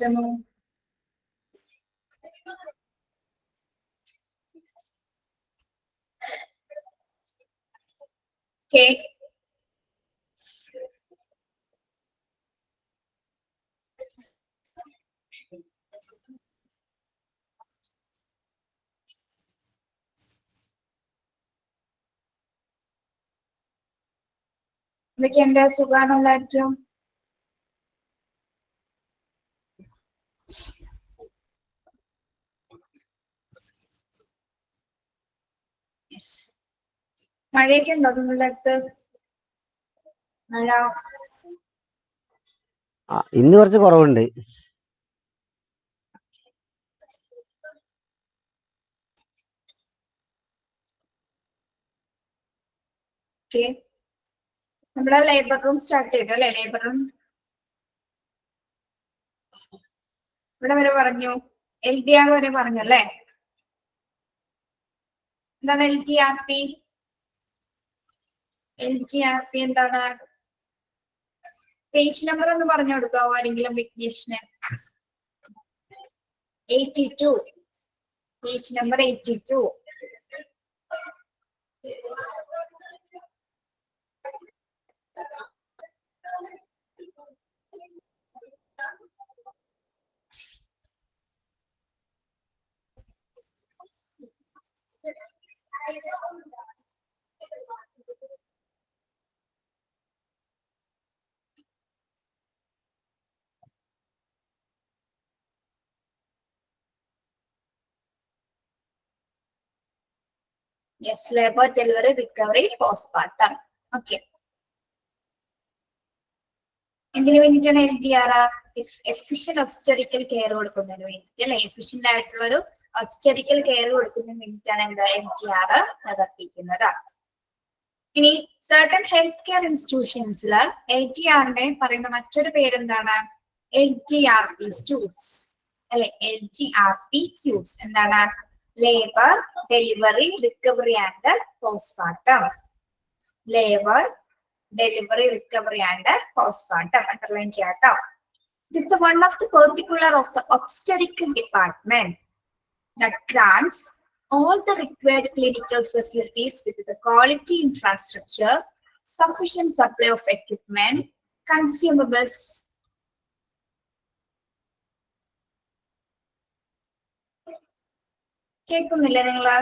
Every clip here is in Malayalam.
afternoon. Okay. എന്തൊക്കെയുണ്ട്? സുഖാണോ എല്ലാവർക്കും? മഴയൊക്കെ ഉണ്ടോ നിങ്ങളുടെ അടുത്ത്? മഴ ഇന്ന് കുറച്ച് കുറവുണ്ട്. ഓക്കെ, നമ്മുടെ ലേബർ റൂം സ്റ്റാർട്ട് ചെയ്തു അല്ലെ? ലേബർ റൂം ഇവിടെ വരെ പറഞ്ഞു, LTR വരെ പറഞ്ഞു അല്ലേ? എന്താണ് LTRP? LTRP എന്താണ്? പേജ് നമ്പർ ഒന്ന് പറഞ്ഞു കൊടുക്കാവോ ആരെങ്കിലും വിഘ്നേഷിന്? 82. Page number 82. Yes, labor delivery recovery postpartum. Okay. എന്തിനു വേണ്ടിയിട്ടാണ് LTR? എഫിഷ്യന്റ് ഒബ്സ്റ്ററിക്കൽ കെയർ കൊടുക്കുന്നതിന് വേണ്ടിയിട്ട് അല്ലെ? എഫിഷ്യന്റ് ആയിട്ടുള്ള ഒരു ഒബ്സ്റ്ററിക്കൽ കെയർ കൊടുക്കുന്നതിന് വേണ്ടിയിട്ടാണ് എന്താ LTR പ്രവർത്തിക്കുന്നത്. ഇനി സർട്ടൻ ഹെൽത്ത് കെയർ ഇൻസ്റ്റിറ്റ്യൂഷൻസിൽ LTRന്റെ പറയുന്ന മറ്റൊരു പേരെന്താണ്? LTRP സ്യൂട്ട്സ് അല്ലെ? LTRP സ്യൂട്ട്സ് എന്താണ്? Labour delivery recovery and postmortem. Labour delivery recovery and postmortem underline ചെയ്യാട്ടോ. It is the one of the particular of the obstetrical department that grants all the required clinical facilities with the quality infrastructure, sufficient supply of equipment, consumables. കേൾക്കുന്നില്ലേ നിങ്ങള്?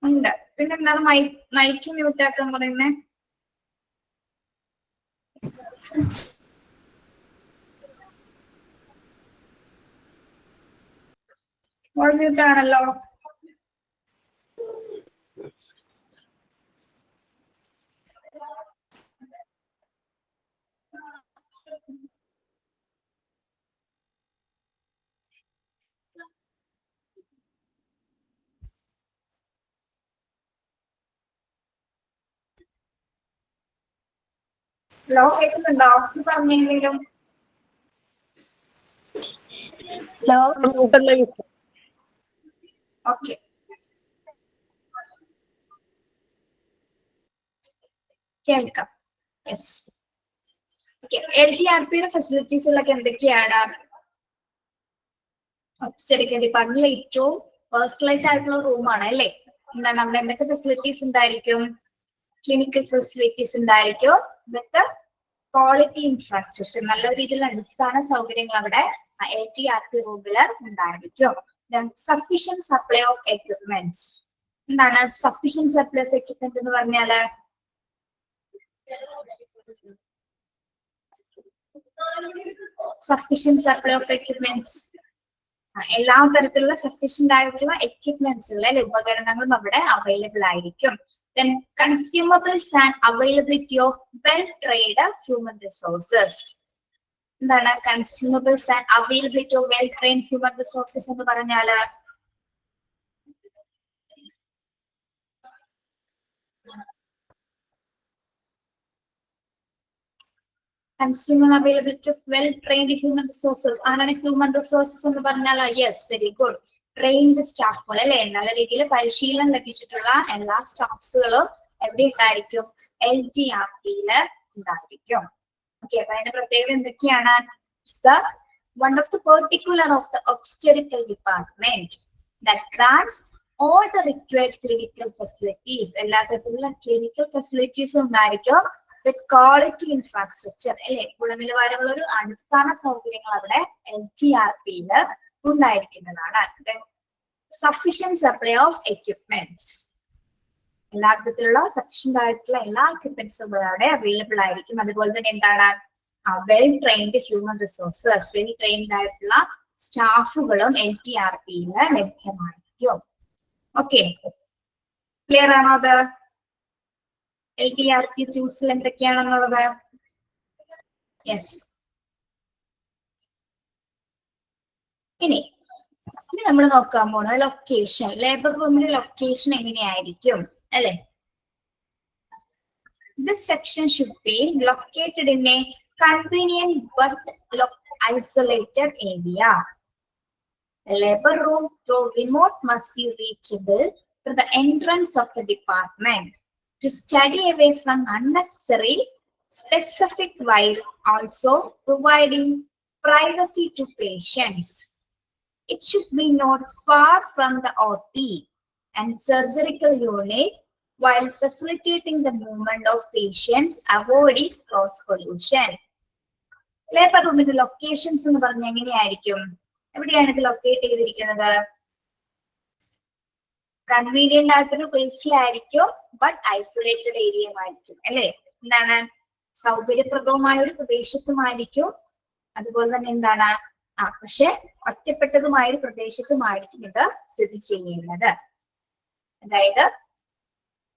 ഉണ്ട്. പിന്നെന്താണ് മൈക്ക് മ്യൂട്ട് ആക്കാൻ പറയുന്നേ? മ്യൂട്ട് ആണല്ലോ. ഹലോ, കേൾക്കുന്നുണ്ടോ? പറഞ്ഞെങ്കിലും ഓക്കെ. കേൾക്കാം. യെസ്. ഓക്കെ, LTRPയുടെ ഫെസിലിറ്റീസിലൊക്കെ എന്തൊക്കെയാണ്? ഒബ്സ്റ്ററിക്കൽ ഡിപ്പാർട്ട്മെന്റിൽ ഏറ്റവും പേഴ്സണലൈസ്ഡ് ആയിട്ടുള്ള റൂമാണ് അല്ലേ? എന്താണ് അവിടെ എന്തൊക്കെ ഫെസിലിറ്റീസ് ഉണ്ടായിരിക്കും? ക്ലിനിക്കൽ ഫെസിലിറ്റീസ് ഉണ്ടായിരിക്കും. വിത്ത് ക്വാളിറ്റി ഇൻഫ്രാസ്ട്രക്ചർ, നല്ല രീതിയിലുള്ള അടിസ്ഥാന സൗകര്യങ്ങൾ അവിടെ LTRP റൂമില് ഉണ്ടായിരിക്കും. Sufficient supply of equipments. എന്താണ് സഫീഷ്യന്റ് സപ്ലൈ ഓഫ് എക്യുപ്മെന്റ് എന്ന് പറഞ്ഞാല്? സഫീഷ്യന്റ് സപ്ലൈ ഓഫ് എക്യുപ്മെന്റ്സ്, എല്ലാ തരത്തിലുള്ള സഫീഷ്യന്റ് ആയിട്ടുള്ള എക്യുപ്മെന്റ്സുകൾ അല്ലെ, ഉപകരണങ്ങളും അവിടെ അവൈലബിൾ ആയിരിക്കും. Then consumables and availability of well-trained human resources. എന്താണ് consumables and availability of well trained human resources എന്ന് പറഞ്ഞാല്? Consumer availability of well trained human resources. ആരാണ് ഹ്യൂമൻ റിസോഴ്സസ് എന്ന് പറഞ്ഞാൽ? Yes, very good. ട്രെയിൻഡ് സ്റ്റാഫുകൾ അല്ലെ? നല്ല രീതിയിൽ പരിശീലനം ലഭിച്ചിട്ടുള്ള എല്ലാ സ്റ്റാഫ്സുകളും എവിടെ ഉണ്ടായിരിക്കും? LTRPയില് ഉണ്ടായിരിക്കും. ഓക്കെ, അപ്പൊ അതിന്റെ പ്രത്യേകത എന്തൊക്കെയാണ്? One of the particular of the obstetrical department that grants all the required clinical facilities. എല്ലാ തരത്തിലുള്ള ക്ലിനിക്കൽ ഫെസിലിറ്റീസും ഉണ്ടായിരിക്കും വിത്ത് ക്വാളിറ്റി ഇൻഫ്രാസ്ട്രക്ചർ അല്ലെ, ഗുണനിലവാരമുള്ള ഒരു അടിസ്ഥാന സൗകര്യങ്ങൾ അവിടെ LTRPയിൽ ഉണ്ടായിരിക്കുന്നതാണ്. സഫീഷ്യന്റ് സപ്ലൈ ഓഫ് എക്യുപ്മെന്റ്സ്, എല്ലാ വിധത്തിലുള്ള സഫീഷ്യന്റ് ആയിട്ടുള്ള എല്ലാ എക്യുപ്മെന്റ്സും അവിടെ അവൈലബിൾ ആയിരിക്കും. അതുപോലെ തന്നെ എന്താണ്, well trained human resources, well trained ആയിട്ടുള്ള സ്റ്റാഫുകളും LTRPയിൽ ലഭ്യമായിരിക്കും. ഓക്കെ, ക്ലിയർ ആണോ? അത് LTRP സ്യൂട്ട്സിൽ എന്തൊക്കെയാണെന്നുള്ളത്? യെസ്. ഇനി നമ്മൾ നോക്കാൻ പോകുന്നത് ലൊക്കേഷൻ, ലേബർ റൂമിന്റെ ലൊക്കേഷൻ എങ്ങനെയായിരിക്കും അല്ലെ? This section should be located in a convenient but isolated area. The labor room through remote must be reachable through the entrance of the department to study away from unnecessary specific while also providing privacy to patients. It should be not far from the OT and surgical unit while facilitating the movement of patients, avoiding cross pollution. Labour റൂമിന്റെ ലൊക്കേഷൻസ് എന്ന് പറഞ്ഞാൽ എങ്ങനെയായിരിക്കും? എവിടെയാണ് ഇത് ലൊക്കേറ്റ് ചെയ്തിരിക്കുന്നത്? കൺവീനിയന്റ് ആയിട്ടൊരു പ്ലേസിലായിരിക്കും, ബട്ട് ഐസൊലേറ്റഡ് ഏരിയയുമായിരിക്കും അല്ലെ? എന്താണ്, സൗകര്യപ്രദവുമായ ഒരു പ്രദേശത്തുമായിരിക്കും. അതുപോലെ തന്നെ എന്താണ്, പക്ഷെ ഒറ്റപ്പെട്ടതുമായ ഒരു പ്രദേശത്തുമായിരിക്കും ഇത് സ്ഥിതി ചെയ്യുന്നത്. അതായത്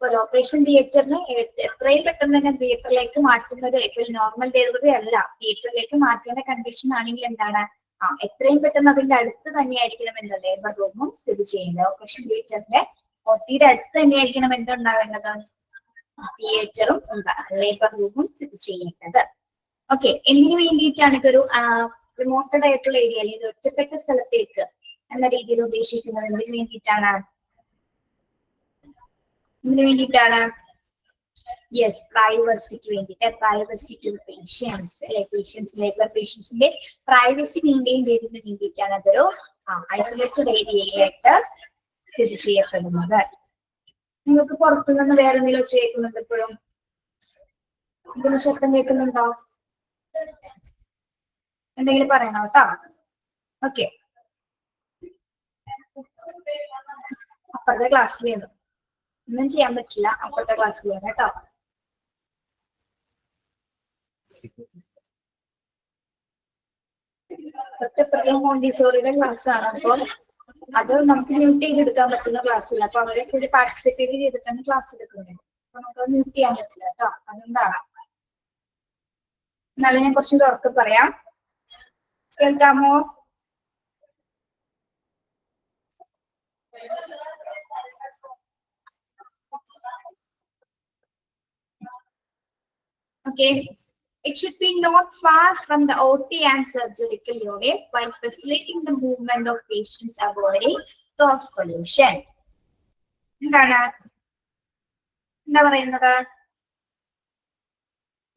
ഒരു ഓപ്പറേഷൻ തിയേറ്ററിന് എത്രയും പെട്ടെന്ന് തന്നെ തിയേറ്ററിലേക്ക് മാറ്റുന്നത്, ഇപ്പോൾ നോർമൽ ഡെലിവറി അല്ല, തിയേറ്ററിലേക്ക് മാറ്റേണ്ട കണ്ടീഷൻ ആണെങ്കിൽ എന്താണ്, എത്രയും പെട്ടെന്ന് അതിന്റെ അടുത്ത് തന്നെയായിരിക്കണം എന്താ ലേബർ റൂമും സ്ഥിതി ചെയ്യുന്നത്. ഓപ്പറേഷൻ തിയേറ്ററിന്റെ OTയുടെ അടുത്ത് തന്നെയായിരിക്കണം എന്തുണ്ടാവേണ്ടത്, തിയേറ്ററും ലേബർ റൂമും സ്ഥിതി ചെയ്യേണ്ടത്. ഓക്കെ, എന്തിനു വേണ്ടിയിട്ടാണ് ഇതൊരു റിമോട്ടഡ് ആയിട്ടുള്ള ഏരിയ അല്ലെങ്കിൽ ഒറ്റപ്പെട്ട സ്ഥലത്തേക്ക് എന്ന രീതിയിൽ ഉദ്ദേശിക്കുന്നത്? എന്തിനു വേണ്ടിയിട്ടാണ്? ഇതിനു വേണ്ടിയിട്ടാണ് യെസ്, പ്രൈവസിക്ക് വേണ്ടിയിട്ട്, പ്രൈവസി ടു പേഷ്യൻസ് അല്ലെ, ലേബർ പേഷ്യൻസിന്റെ പ്രൈവസി മെയിൻറ്റെയിൻ ചെയ്തതിന് വേണ്ടിയിട്ടാണ് അതൊരു ഐസൊലേറ്റഡ് ഏരിയയിലായിട്ട് സ്ഥിതി ചെയ്യപ്പെടുന്നത്. നിങ്ങൾക്ക് പുറത്തു നിന്ന് വേറെ എന്തെങ്കിലും വെച്ച് കേൾക്കുന്നുണ്ട്? ഇപ്പോഴും എന്തെങ്കിലും ശബ്ദം കേൾക്കുന്നുണ്ടോ? എന്തെങ്കിലും പറയണോ കേട്ടോ? ഓക്കെ, അപ്പുറത്തെ ക്ലാസ്സിലാണ്, ഒന്നും ചെയ്യാൻ പറ്റില്ല, അപ്പുറത്തെ ക്ലാസ്സിലാണ് കേട്ടോ. തൊട്ടപ്പുറത്തെ മോണ്ടിസോറിയുടെ ക്ലാസ് ആണ്, അപ്പോൾ അത് നമുക്ക് മ്യൂട്ട് ചെയ്തെടുക്കാൻ പറ്റുന്ന ക്ലാസ്സില്ല. അപ്പൊ അവരെ കൂടി പാർട്ടിസിപ്പേറ്റ് ചെയ്തിട്ടാണ് ക്ലാസ് എടുക്കുന്നത്. അപ്പൊ നമുക്കത് മ്യൂട്ട് ചെയ്യാൻ പറ്റില്ല കേട്ടോ, അതെന്താണ്. എന്നാലും ഞാൻ കുറച്ചും കൂടെ ഉറക്കെ പറയാം, കേൾക്കാമോ? Okay, it should be not far from the OT and surgical unit while facilitating the movement of patients, avoiding cross pollution. എന്താണ് എന്താ പറയുന്നത്?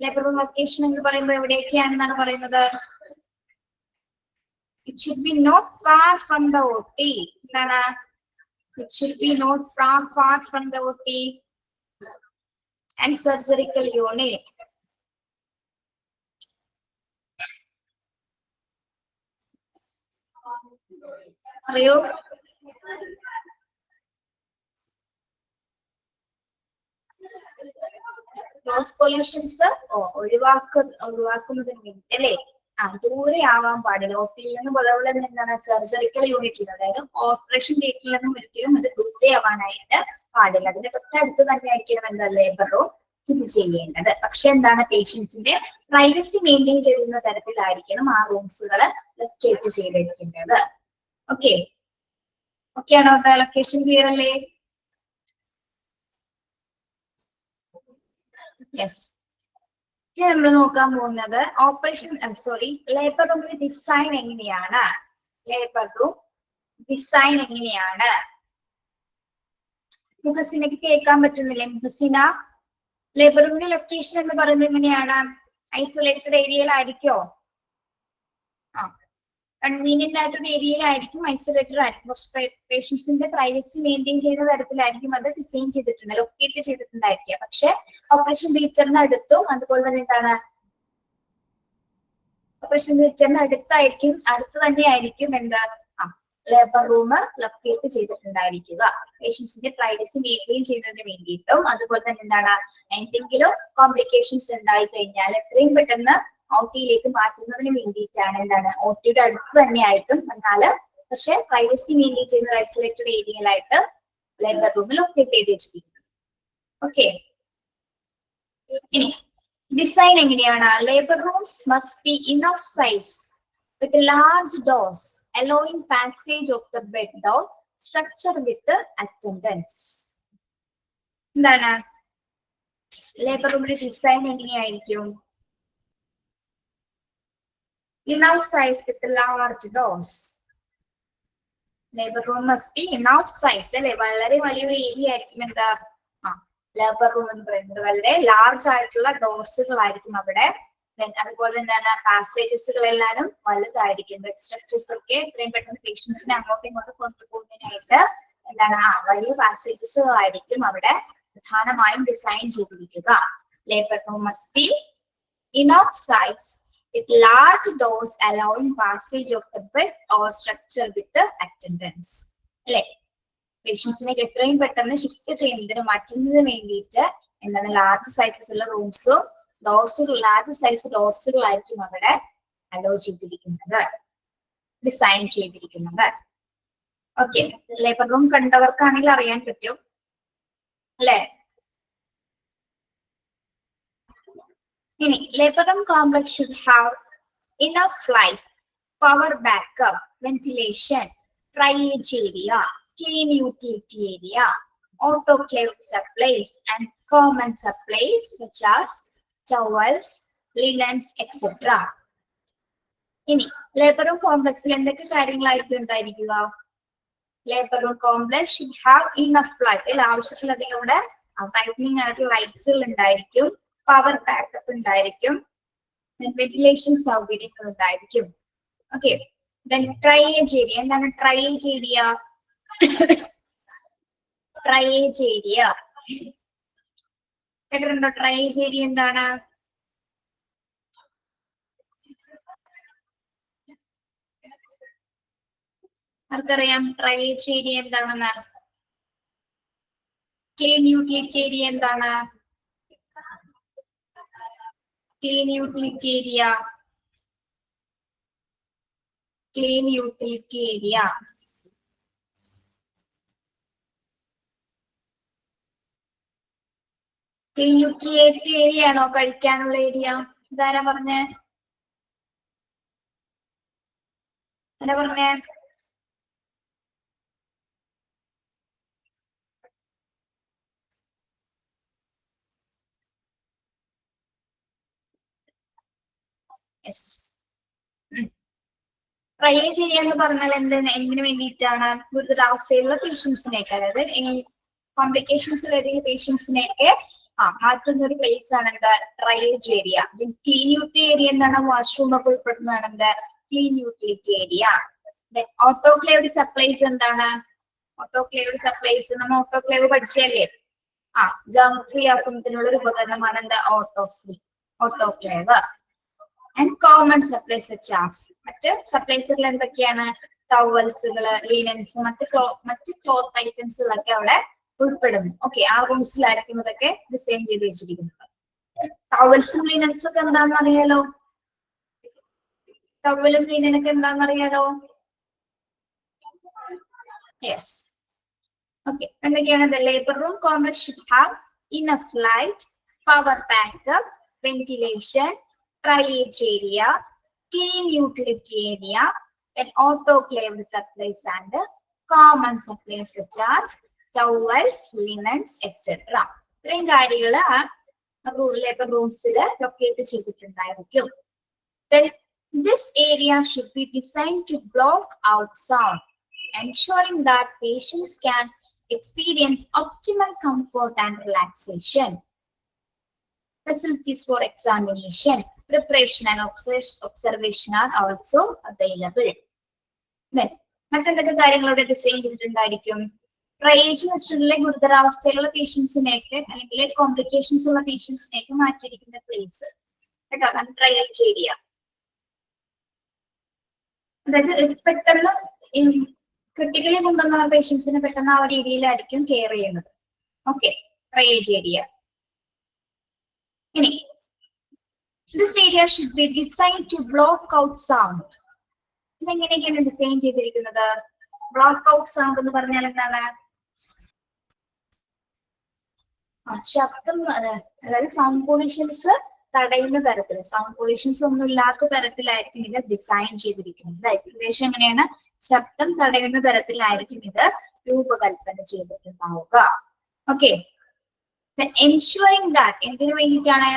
ലേബർ റൂം ലൊക്കേഷൻ എന്ന് പറയുമ്പോൾ എവിടെയൊക്കെയാണെന്നാണ് പറയുന്നത്? It should be not far from the OT. എന്താണ്? It should be not far from the OT and surgical unit. അറിയോ? ക്രോസ് പൊല്യൂഷൻസ് ഒഴിവാക്കുന്നതിന് വേണ്ടി അല്ലേ? ദൂരെ ആവാൻ പാടില്ല. OPയിൽ നിന്നും അതുപോലെ എന്താണ് സർജറിക്കൽ യൂണിറ്റിൽ, അതായത് ഓപ്പറേഷൻ തിയേറ്ററിൽ നിന്നും ഒരിക്കലും അത് ദൂരെ ആവാനായിട്ട് പാടില്ല. അതിന്റെ തൊട്ടടുത്ത് തന്നെ ആയിരിക്കണം എന്താ ലേബർ റൂം സ്ഥിതി ചെയ്യേണ്ടത്. പക്ഷെ എന്താണ്, പേഷ്യൻസിന്റെ പ്രൈവസി മെയിൻറ്റെയിൻ ചെയ്യുന്ന തരത്തിലായിരിക്കണം ആ റൂംസുകൾ ലൊക്കേറ്റ് ചെയ്തിരിക്കേണ്ടത്. ഓക്കെ, ഓക്കെ ആണോ? ലൊക്കേഷൻ ക്ലിയർ അല്ലേ? യെസ്. ഇനി നമ്മൾ നോക്കാൻ പോകുന്നത് ലേബർ റൂമിന്റെ ഡിസൈൻ എങ്ങനെയാണ്? ലേബർ റൂം ഡിസൈൻ എങ്ങനെയാണ്? മുഹസിനക്ക് കേൾക്കാൻ പറ്റുന്നില്ലേ? മുഹസിന ലേബർ റൂമിന്റെ ലൊക്കേഷൻ എന്ന് പറയുന്നത് എങ്ങനെയാണ്? ഐസൊലേറ്റഡ് ഏരിയയിലായിരിക്കോ? ആ, കൺവീനിയന്റ് ആയിട്ടൊരു ഏരിയയിലായിരിക്കും, ഐസൊലേറ്റഡ് ആയിരിക്കും. കുറച്ച് പേഷ്യൻസിന്റെ പ്രൈവസി മെയിൻറ്റെയിൻ ചെയ്യുന്ന തരത്തിലായിരിക്കും അത് ഡിസൈൻ ചെയ്തിട്ടുണ്ട്, ലൊക്കേറ്റ് ചെയ്തിട്ടുണ്ടായിരിക്കുക. പക്ഷെ ഓപ്പറേഷൻ തിയേറ്ററിന് അടുത്തും അതുപോലെ തന്നെ എന്താണ്, ഓപ്പറേഷൻ തിയേറ്ററിന് അടുത്ത് തന്നെയായിരിക്കും എന്താ ലേബർ റൂം ലൊക്കേറ്റ് ചെയ്തിട്ടുണ്ടായിരിക്കുക. പേഷ്യൻസിന്റെ പ്രൈവസി മെയിൻറ്റെയിൻ ചെയ്യുന്നതിന് വേണ്ടിയിട്ടും അതുപോലെ തന്നെ എന്താണ്, എന്തെങ്കിലും കോംപ്ലിക്കേഷൻസ് ഉണ്ടായി കഴിഞ്ഞാൽ എത്രയും പെട്ടെന്ന് OT-യിലേക്ക് മാറ്റുന്നതിന് വേണ്ടിയിട്ടാണ് എന്താണ്, OT-യുടെ അടുത്ത് തന്നെയായിട്ടും എന്നാല് പക്ഷെ പ്രൈവസി മെയിൻറ്റെയിൻ ചെയ്യുന്ന ഒരു ഐസൊലേറ്റഡ് ഏരിയയിലായിട്ട് ലേബർ റൂം ലൊക്കേറ്റ് ചെയ്ത് വെച്ചിരിക്കുന്നത്. ഓക്കെ, ഇനി ഡിസൈൻ എങ്ങനെയാണ്? Labour rooms must be enough size with large doors allowing passage of the bed door structure with the attendants. എന്താണ് ലേബർ റൂമിന്റെ ഡിസൈൻ എങ്ങനെയായിരിക്കും? Enough size with large doors. Labour room must be enough size അല്ലെ, വളരെ വലിയൊരു ഏരിയ ആയിരിക്കും എന്താ ലേബർ റൂം എന്ന് പറയുന്നത്. വളരെ ലാർജ് ആയിട്ടുള്ള ഡോർസുകളായിരിക്കും അവിടെ. അതുപോലെ എന്താണ്, പാസേജസുകളെല്ലാരും വലുതായിരിക്കും. ബെഡ് സ്ട്രക്ചേഴ്സ് ഒക്കെ എത്രയും പെട്ടെന്ന് പേഷ്യൻസിനെ അങ്ങോട്ടും ഇങ്ങോട്ടും കൊണ്ടുപോകുന്നതിനായിട്ട് എന്താണ് വലിയ പാസേജസുകളായിരിക്കും അവിടെ പ്രധാനമായും ഡിസൈൻ ചെയ്തിരിക്കുക. Labour room must be enough size with large doors allowing passage of the bed or structure with the attendants. അല്ലെ, പേഷ്യൻസിനെ എത്രയും പെട്ടെന്ന് ഷിഫ്റ്റ് ചെയ്യുന്നതിന് മാറ്റുന്നതിന് വേണ്ടിയിട്ട് എന്താണ് ലാർജ് സൈസസ് ഉള്ള റൂംസും ഡോർസുകൾ, ലാർജ് സൈസ് ഡോർസുകളായിരിക്കും അവിടെ അലോ ചെയ്തിരിക്കുന്നത്, ഡിസൈൻ ചെയ്തിരിക്കുന്നത്. ഓക്കെ, ലേബർ റൂം കണ്ടവർക്കാണെങ്കിൽ അറിയാൻ പറ്റും അല്ലെ. ഇനി labour room complex should have enough light, power backup, ventilation, drainage area, clean utility area, autoclave supplies and common supplies such as towels, linens, etc. ഇനി ലേബർ റൂം കോംപ്ലക്സിൽ എന്തൊക്കെ കാര്യങ്ങളായിരിക്കും ഉണ്ടായിരിക്കുക? Labour room complex should have enough light, ആവശ്യത്തിലധികം ഇവിടെ ടൈറ്റനിങ് ആയിട്ടുള്ള ലൈറ്റ്സുകൾ ഉണ്ടായിരിക്കും, പവർ ബാക്കപ്പ് ഉണ്ടായിരിക്കും, വെന്റിലേഷൻ സൗകര്യങ്ങൾ ഉണ്ടായിരിക്കും. Okay, drainage area. എന്താണ് ഡ്രൈനേജ് ഏരിയ? ഡ്രൈനേജ് ഏരിയ കേട്ടിട്ടുണ്ടോ? ഡ്രൈനേജ് ഏരിയ എന്താണ്? ആർക്കറിയാം ഡ്രൈനേജ് ഏരിയ എന്താണെന്ന്? ക്ലീൻ യൂട്ടിലിറ്റി ഏരിയ എന്താണ്? Clean utility area, clean utility area. Clean utility area ആണോ കഴിക്കാനുള്ള ഏരിയ? ഇതാരാ പറഞ്ഞേ? ആരാ പറഞ്ഞേ? ഡ്രൈനേജ് ഏരിയ എന്ന് പറഞ്ഞാൽ എന്തിനു വേണ്ടിയിട്ടാണ്? ഗുരുതരാവസ്ഥയിലുള്ള പേഷ്യൻസിനെയൊക്കെ, അതായത് കോംപ്ലിക്കേഷൻസ് വരുന്ന പേഷ്യൻസിനെയൊക്കെ മാറ്റുന്ന ഒരു പ്ലേസ് ആണ് എന്താ drainage area. Clean utility area എന്താണ്? വാഷ്റൂം ഒക്കെ ഉൾപ്പെടുന്നതാണ് എന്താ ക്ലീൻ യൂട്ടിലിറ്റി ഏരിയ. ഓട്ടോക്ലേവ്ഡ് സപ്ലൈസ് എന്താണ്? ഓട്ടോക്ലേവ്ഡ് സപ്ലൈസ് നമ്മൾ ഓട്ടോക്ലേവ് പഠിച്ചല്ലേ? ജം ഫ്രീ ആക്കുന്നതിനുള്ള ഒരു ഉപകരണമാണ് എന്താ autoclave. And common supplies such as, മറ്റ് സപ്ലൈസുകൾ എന്തൊക്കെയാണ്? ടവൽസുകള്, ലീനൻസ്, മറ്റ് ക്ലോത്ത് ഐറ്റംസുകളൊക്കെ അവിടെ ഉൾപ്പെടുന്നു. ഓക്കെ, ആ റൂംസിലായിരിക്കും ഇതൊക്കെ ഡിസൈൻ ചെയ്ത് വെച്ചിരിക്കുന്നത്. ടവൽസും ലീനൻസും ഒക്കെ എന്താണെന്ന് അറിയാലോ? ടവലും ലീനനൊക്കെ എന്താണെന്ന് അറിയാലോ? യെസ്. ഓക്കെ, എന്തൊക്കെയാണ്? The labor room complex should have enough light, power backup, ventilation, triage area, clean utility area, then autoclaved supplies and common supplies such as towels, linens, etc. ഇത്രയും കാര്യങ്ങൾ ലേബർ റൂംസിൽ ലൊക്കേറ്റ് ചെയ്തിട്ടുണ്ടായിരിക്കും. Then this area should be designed to block out sound, ensuring that patients can experience optimal comfort and relaxation. facilities for examination, preparation and observation are also available. Then മറ്റെന്തൊക്കെ കാര്യങ്ങളോട് ഡിസൈൻ ചെയ്തിട്ടുണ്ടായിരിക്കും? ട്രയേജ് എന്ന് വെച്ചിട്ടുള്ള ഗുരുതരാവസ്ഥയിലുള്ള പേഷ്യൻസിനെയൊക്കെ അല്ലെങ്കിൽ കോംപ്ലിക്കേഷൻസ് ഉള്ള പേഷ്യൻസിനെയൊക്കെ മാറ്റിയിരിക്കുന്ന പ്ലേസ് കേട്ടോ, അതാണ് ട്രയേജ് ഏരിയ. അതായത് പെട്ടെന്ന് ക്രിട്ടിക്കലി കൊണ്ടുവന്ന പേഷ്യൻസിനെ പെട്ടെന്ന് ആ ഒരു ഏരിയയിലായിരിക്കും കെയർ ചെയ്യുന്നത്. Okay, triage area. ഇനി this area should be designed to block out sound. ഇതെങ്ങനെയൊക്കെയാണ് ഡിസൈൻ ചെയ്തിരിക്കുന്നത്? ബ്ലോക്ക് ഔട്ട് സൗണ്ട് എന്ന് പറഞ്ഞാൽ എന്താണ്? ശബ്ദം, അതായത് സൗണ്ട് പൊല്യൂഷൻസ് തടയുന്ന തരത്തിൽ, സൗണ്ട് പൊല്യൂഷൻസ് ഒന്നും ഇല്ലാത്ത തരത്തിലായിരിക്കും ഇത് ഡിസൈൻ ചെയ്തിരിക്കുന്നത്. ഏകദേശം എങ്ങനെയാണ്? ശബ്ദം തടയുന്ന തരത്തിലായിരിക്കും ഇത് രൂപകൽപ്പന ചെയ്തിട്ടുണ്ടാവുക. ഓക്കെ, എൻഷുറിംഗ് ദാറ്റ് എന്തിനു വേണ്ടിയിട്ടാണ്?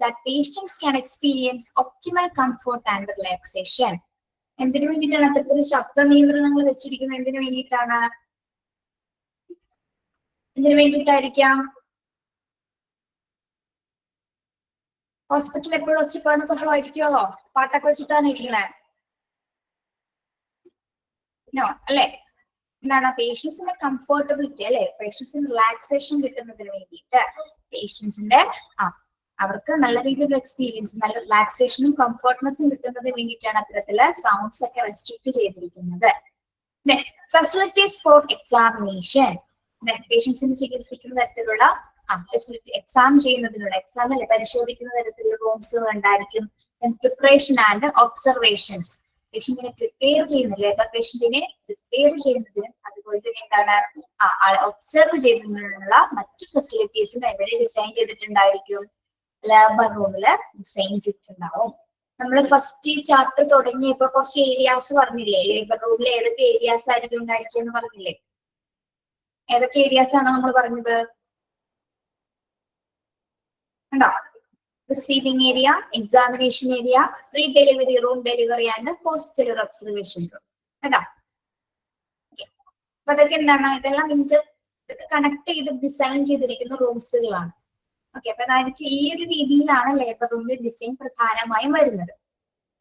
that patients can experience optimal comfort and relaxation. എന്തിനു വേണ്ടിയിട്ടാണ് അത്തരത്തിൽ ശബ്ദ നിയന്ത്രണങ്ങൾ വെച്ചിരിക്കുന്നത്? എന്തിനു വേണ്ടിയിട്ടാണ്? എന്തിനു വേണ്ടിയിട്ടായിരിക്കാം? ഹോസ്പിറ്റലിൽ എപ്പോഴും ഒച്ചപ്പാട് ബഹളമായിരിക്കുമല്ലോ, പാട്ടൊക്കെ വെച്ചിട്ടാണ് ഇരിക്കണേ? നോ അല്ലെ? എന്താണ്? പേഷ്യൻസിന്റെ കംഫർട്ടബിലിറ്റി അല്ലെ, പേഷ്യൻസിന് റിലാക്സേഷൻ കിട്ടുന്നതിന് വേണ്ടിയിട്ട്, പേഷ്യൻസിന്റെ അവർക്ക് നല്ല രീതിയിലുള്ള എക്സ്പീരിയൻസ്, നല്ല റിലാക്സേഷനും കംഫർട്ട്നെസ്സും കിട്ടുന്നതിന് വേണ്ടിയിട്ടാണ് അത്തരത്തില് സൗണ്ട്സ് ഒക്കെ റെസ്ട്രിക്ട് ചെയ്തിരിക്കുന്നത്. ഫെസിലിറ്റീസ് ഫോർ എക്സാമിനേഷൻ, പേഷ്യൻസിന് ചികിത്സിക്കുന്ന തരത്തിലുള്ള ഫെസിലിറ്റി, എക്സാം ചെയ്യുന്നതിനുള്ള, എക്സാം അല്ലെ പരിശോധിക്കുന്ന തരത്തിലുള്ള റൂംസ് ഉണ്ടായിരിക്കും. പ്രിപ്പറേഷൻ ആൻഡ് ഒബ്സർവേഷൻസ്, പേഷ്യന്റിനെ പ്രിപ്പയർ ചെയ്യുന്ന, ലേബർ പേഷ്യന്റിനെ പ്രിപ്പയർ ചെയ്യുന്നതിനും അതുപോലെ തന്നെ എന്താണ് ഒബ്സർവ് ചെയ്യുന്നതിനുള്ള മറ്റു ഫെസിലിറ്റീസും എവിടെ ഡിസൈൻ ചെയ്തിട്ടുണ്ടായിരിക്കും? ലേബർ റൂമില് ഡിസൈൻ ചെയ്തിട്ടുണ്ടാവും. നമ്മൾ ഫസ്റ്റ് ചാപ്റ്റർ തുടങ്ങിയപ്പോ കുറച്ച് ഏരിയാസ് പറഞ്ഞില്ലേ? ലേബർ റൂമിൽ ഏതൊക്കെ ഏരിയാസ് ആയിരിക്കും ഉണ്ടായിരിക്കും എന്ന് പറഞ്ഞില്ലേ? ഏതൊക്കെ ഏരിയാസ് ആണ് നമ്മൾ പറഞ്ഞത്? ഉണ്ടോ? Receiving area, examination area, pre delivery room, delivery and post delivery observation room. കേട്ടോ? അപ്പൊ അതൊക്കെ എന്താണ്? ഇതെല്ലാം കണക്ട് ചെയ്ത് ഡിസൈൻ ചെയ്തിരിക്കുന്ന റൂംസുകളാണ്. ഓക്കെ, അപ്പൊ അതായത് ഈ ഒരു രീതിയിലാണ് ലേബർ റൂമിന്റെ ഡിസൈൻ പ്രധാനമായും വരുന്നത്.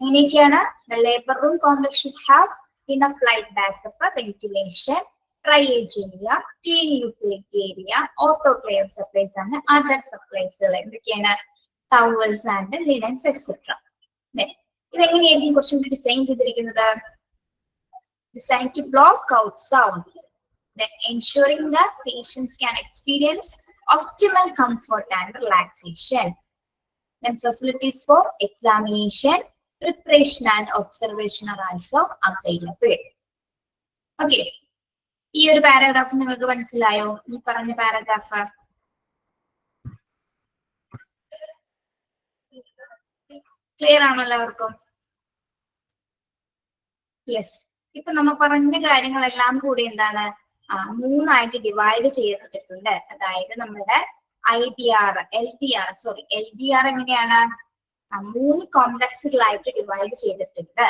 ഇങ്ങനെയൊക്കെയാണ്. Labour room complex should have enough light backup, ventilation, triage area, clean utility area, autoclave supplies and other സപ്ലൈസുകൾ. എന്തൊക്കെയാണ്? Towels and linens etcetera. ഇതെങ്ങനെയായിരിക്കും കുറച്ചുകൂടി ഡിസൈൻ ചെയ്തിരിക്കുന്നത്? Design to block out sound, ensuring that patients can experience optimal comfort and relaxation. Then facilities for examination, preparation and observation are also available. Okay, ഈ ഒരു പാരഗ്രാഫ് നിങ്ങൾക്ക് മനസ്സിലായോ? ഈ പറഞ്ഞ പാരഗ്രാഫ് ക്ലിയർ ആണോ എല്ലാവർക്കും? യെസ്. ഇപ്പൊ നമ്മൾ പറഞ്ഞ കാര്യങ്ങളെല്ലാം കൂടി എന്താണ്? മൂന്നായിട്ട് ഡിവൈഡ് ചെയ്തിട്ടുണ്ട്. അതായത് നമ്മുടെ IDR, LDR, സോറി LDR എങ്ങനെയാണ്? 3 കോംപ്ലക്സുകളായിട്ട് ഡിവൈഡ് ചെയ്തിട്ടുണ്ട്.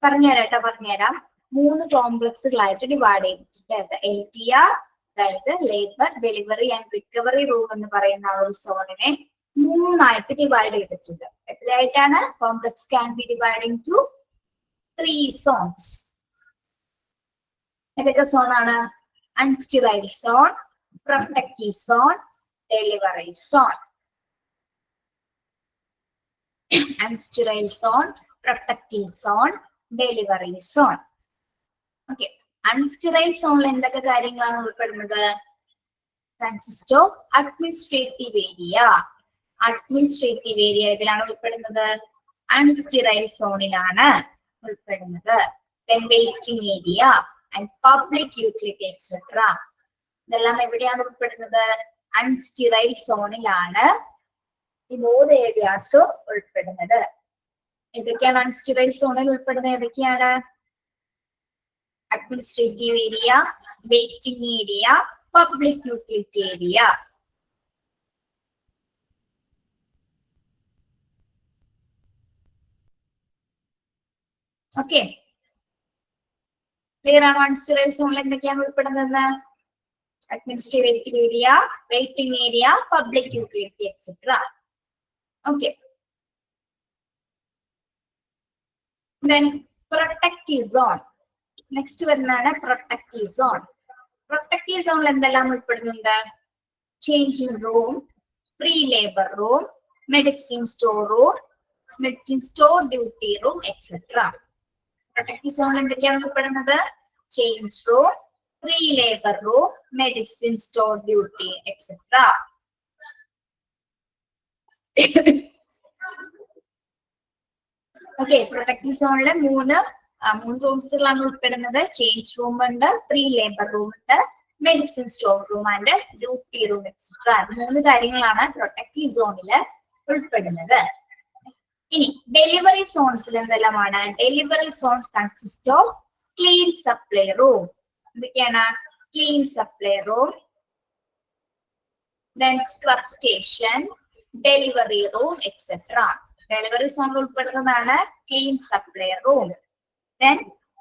പറഞ്ഞുതരാട്ടോ, പറഞ്ഞുതരാം. 3 കോംപ്ലക്സുകളായിട്ട് ഡിവൈഡ് ചെയ്തിട്ടുണ്ട്. LDR, അതായത് labour, delivery and recovery room എന്ന് പറയുന്ന ആ ഒരു സോണിനെ 3ആയിട്ട് ഡിവൈഡ് ചെയ്തിട്ടുണ്ട്. എത്രയായിട്ടാണ്? Complex can be dividing to 3 zones. ഏതൊക്കെ സോണാണ്? Unsterile zone, protective zone, delivery zone. Unsterile zone, protective zone, delivery zone. Okay, unsterile സോണിൽ എന്തൊക്കെ കാര്യങ്ങളാണ് ഉൾപ്പെടുന്നത്? Consist of administrative area. Administrative area ഇതിലാണ് ഉൾപ്പെടുന്നത്. അൺസ്റ്റെറൈൽ സോണിലാണ് ഉൾപ്പെടുന്നത്. Then waiting area and public utility etc. ഇതെല്ലാം എവിടെയാണ് ഉൾപ്പെടുന്നത്? അൺസ്റ്റെറൈൽ സോണിലാണ് ഈ 3 ഏരിയാസ് ഉൾപ്പെടുന്നത്. ഏതൊക്കെയാണ് അൺസ്റ്റെറൈൽ സോണിൽ ഉൾപ്പെടുന്നത്? ഏതൊക്കെയാണ്? Administrative area, waiting area, public utility area. Okay, clear ആണോ? അൺസ്റ്റെറൈൽ സോണിൽ എന്തൊക്കെയാണ് ഉൾപ്പെടുന്നത്? administrative area, waiting area, public utility, etc. Okay. Then protective zone. Next വരുന്നതാണ് protective zone. Protective zone എന്തെല്ലാം ഉൾപ്പെടുന്നുണ്ട്? Changing room, pre-labor room, medicine store room, medicine store duty room, etc. Protective zone എന്തൊക്കെയാണ് ഉൾപ്പെടുന്നത്? Change room, pre-labor room, medicine store duty, etc. Okay, protective zone ലെ മൂന്ന് റൂംസുകളാണ് ഉൾപ്പെടുന്നത്. ചേഞ്ച് റൂം ഉണ്ട്, പ്രീ ലേബർ റൂം ഉണ്ട്, medicine store room and duty room etcetera. മൂന്ന് കാര്യങ്ങളാണ് പ്രൊട്ടക്റ്റീവ് സോണിൽ ഉൾപ്പെടുന്നത്. ഇനി ഡെലിവറി സോൺസിൽ എന്തെല്ലാമാണ്? Delivery zone consist of clean supply room. എന്തൊക്കെയാണ്? Clean supply room, then scrub station, delivery room, etc. Delivery zone ഉൾപ്പെടുന്നതാണ് ക്ലീൻ supply room, then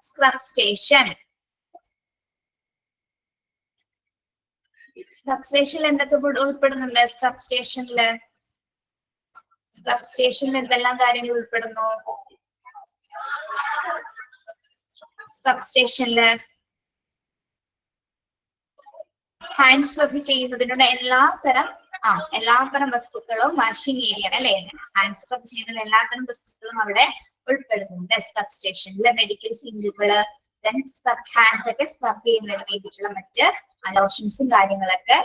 scrub station. Scrub station എന്തൊക്കെ ഉൾപ്പെടുന്നുണ്ട്? Scrub stationൽ എന്തെല്ലാം കാര്യങ്ങൾ ഉൾപ്പെടുന്നു? Scrub stationൽ ഹാൻഡ് സ്ക്രബ് ചെയ്യുന്നതിനുള്ള എല്ലാത്തരം വസ്തുക്കളും വാഷിംഗ് ഏരിയ അല്ലെ. ഹാൻഡ് സ്ക്രബ് ചെയ്യുന്ന എല്ലാത്തരം വസ്തുക്കളും അവിടെ ഉൾപ്പെടുന്നുണ്ട് സ്ക്രബ് സ്റ്റേഷനിൽ. മെഡിക്കൽ സിങ്കുകള്, ദെൻ സ്ക്രബ് ഹാൻഡ് ഒക്കെ സ്ക്രബ് ചെയ്യുന്നതിന് വേണ്ടിയിട്ടുള്ള മറ്റ് ലോഷൻസും കാര്യങ്ങളൊക്കെ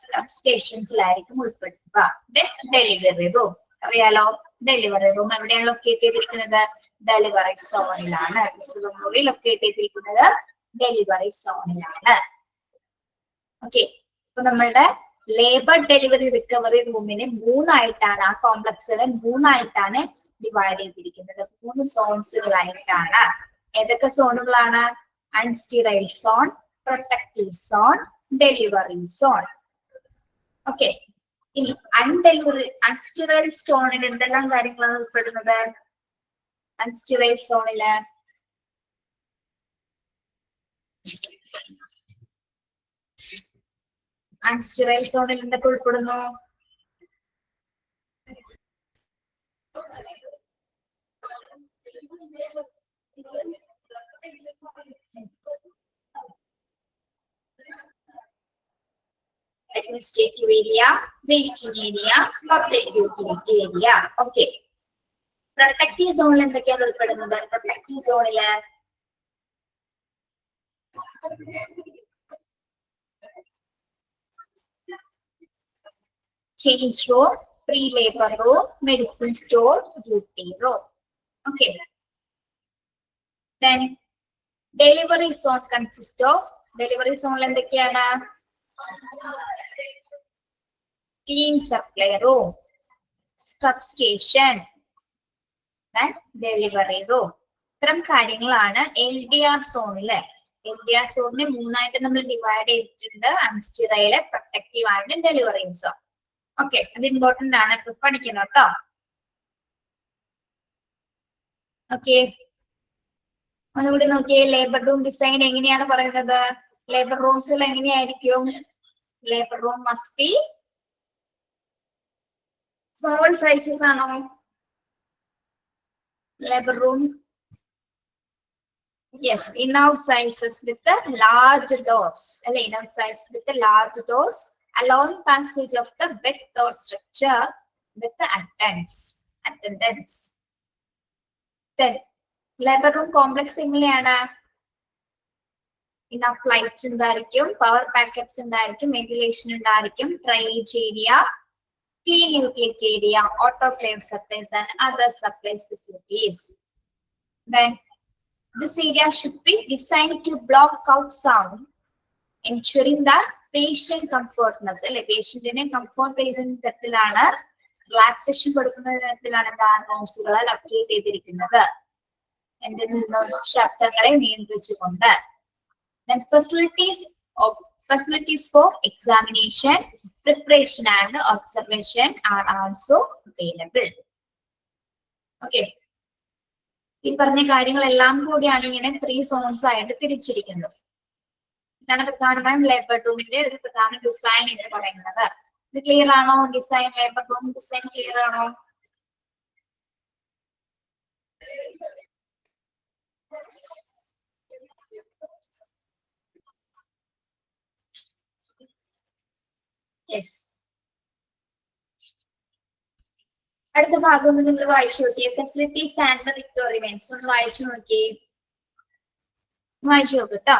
സ്ക്രബ് സ്റ്റേഷൻസിലായിരിക്കും ഉൾപ്പെടുത്തുക. ദെൻ ഡെലിവറി റൂം അറിയാലോ. ഡെലിവറി റൂം എവിടെയാണ് ലൊക്കേറ്റ് ചെയ്തിരിക്കുന്നത്? ഡെലിവറി സോണിലാണ്. മുറി ലൊക്കേറ്റ് ചെയ്തിരിക്കുന്നത് ഡെലിവറി സോണിലാണ്. ഓക്കെ, അപ്പൊ നമ്മളുടെ ലേബർ ഡെലിവറി റിക്കവറി റൂമിനെ മൂന്നായിട്ടാണ്, ആ കോംപ്ലക്സിനെ മൂന്നായിട്ടാണ് ഡിവൈഡ് ചെയ്തിരിക്കുന്നത്. 3 സോൺസുകളായിട്ടാണ്. ഏതൊക്കെ സോണുകളാണ്? Unsterile zone, protective zone, delivery zone. Okay, ഇനി അൺസ്റ്റീറൈൽ സോണിൽ എന്തെല്ലാം കാര്യങ്ങളാണ് ഉൾപ്പെടുന്നത്? അൺസ്റ്റീറൈൽ സോണില് അൺസ്റ്റീറൈൽ സോണിൽ എന്തൊക്കെ ഉൾപ്പെടുന്നു? Administrative area, waiting area, public utility area. Okay. Protective zone എന്തൊക്കെയാണ് ഉൾപ്പെടുന്നത്? പ്രൊട്ടക്റ്റീവ് സോണില് change room, pre-labor room, medicine store, duty room. Okay. Then delivery zone consists of delivery zone എന്തൊക്കെയാണ്? Clean supply room, scrub station, then delivery room. ഇത്തരം കാര്യങ്ങളാണ് LDR സോണില്. LDR സോണിനെ മൂന്നായിട്ട് നമ്മൾ ഡിവൈഡ് ചെയ്തിട്ടുണ്ട്. Unsterile, protective and delivery zone. Okay, അത് ഇമ്പോർട്ടന്റ് ആണ്, ഇപ്പൊ പഠിക്കണം കേട്ടോ. ഓക്കെ, ഒന്നുകൂടി നോക്കിയേ. ലേബർ റൂം ഡിസൈൻ എങ്ങനെയാണ് പറയുന്നത്? ലേബർ റൂംസിൽ എങ്ങനെയായിരിക്കും? Labour room must be small sizes ആണോ? Labour room yes, enough sizes with large doors അല്ലെ. Enough size with large doors allowing passage of the bed door structure with the attendants. Then labor room complex എങ്ങനെയാണ്? enough lights ഉണ്ടായിരിക്കും, power backups ഉണ്ടായിരിക്കും, ventilation ഉണ്ടായിരിക്കും, drainage area, clean utility area, autoclave supplies and other supplies facilities. Then this area should be designed to block out sound, ensuring that patient comfortness അല്ലെ. പേഷ്യന്റിനെ കംഫർട്ട് ചെയ്യുന്ന തരത്തിലാണ്, റിലാക്സേഷൻ കൊടുക്കുന്ന തരത്തിലാണ് റൂംസുകളെ ലൊക്കേറ്റ് ചെയ്തിരിക്കുന്നത്. എന്തിൽ നിന്നും? ശബ്ദങ്ങളെ നിയന്ത്രിച്ചുകൊണ്ട്. Then facilities for examination, preparation and observation are also available. Okay, ഈ പറഞ്ഞ കാര്യങ്ങളെല്ലാം കൂടിയാണ് ഇങ്ങനെ 3 സോൺസ് ആയിട്ട് തിരിച്ചിരിക്കുന്നത്. ഇതാണ് പ്രധാനമായും ലേബർ റൂമിന്റെ ഒരു പ്രധാന ഡിസൈൻ എന്ന് പറയുന്നത്. ഇത് ക്ലിയർ ആണോ? Design, labour room design clear ആണോ? യെസ്. അടുത്ത ഭാഗം ഒന്ന് നിങ്ങൾ വായിച്ചു നോക്കിയേ. ഫെസിലിറ്റീസ് ആൻഡ് റിക്വയർമെന്റ്സ് ഒന്ന് വായിച്ചു നോക്കിയേ. വായിച്ചു നോക്കട്ടോ.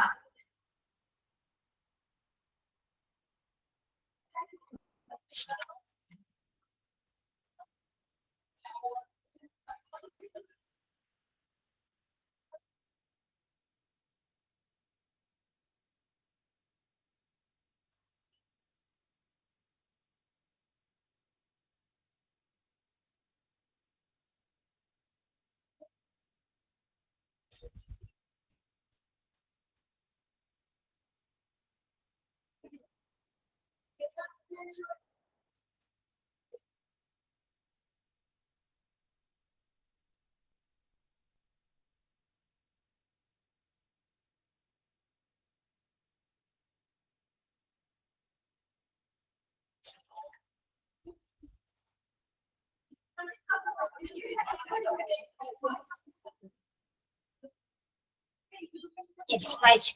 യെസ്, വായിച്ചു.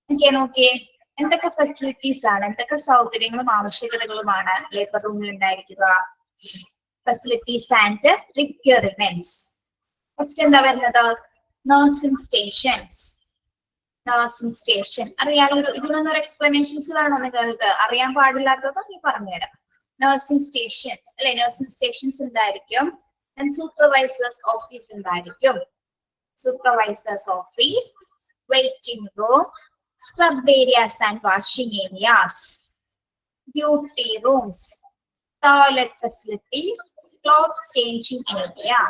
ഓക്കെ, നോക്കിയേ. എന്തൊക്കെ ഫെസിലിറ്റീസ് ആണ്, എന്തൊക്കെ സൗകര്യങ്ങളും ആവശ്യകതകളുമാണ് ലേബർ റൂമിൽ ഉണ്ടായിരിക്കുക? Facilities and requirements. ഫസ്റ്റ് എന്താ വരുന്നത്? Nursing stations. നഴ്സിംഗ് സ്റ്റേഷൻ അറിയാലോ. ഇതിനൊന്നും ഒരു എക്സ്പ്ലനേഷൻസ് വേണോ നിങ്ങൾക്ക്? അറിയാൻ പാടില്ലാത്തത് നീ പറഞ്ഞുതരാം. നഴ്സിംഗ് സ്റ്റേഷൻസ് അല്ലെ, നഴ്സിംഗ് സ്റ്റേഷൻസ് ഉണ്ടായിരിക്കും. സൂപ്പർവൈസേഴ്സ് ഓഫീസ് ഉണ്ടായിരിക്കും. Supervisors office, waiting room, scrub areas and washing areas, duty rooms, toilet facilities, clothes changing area,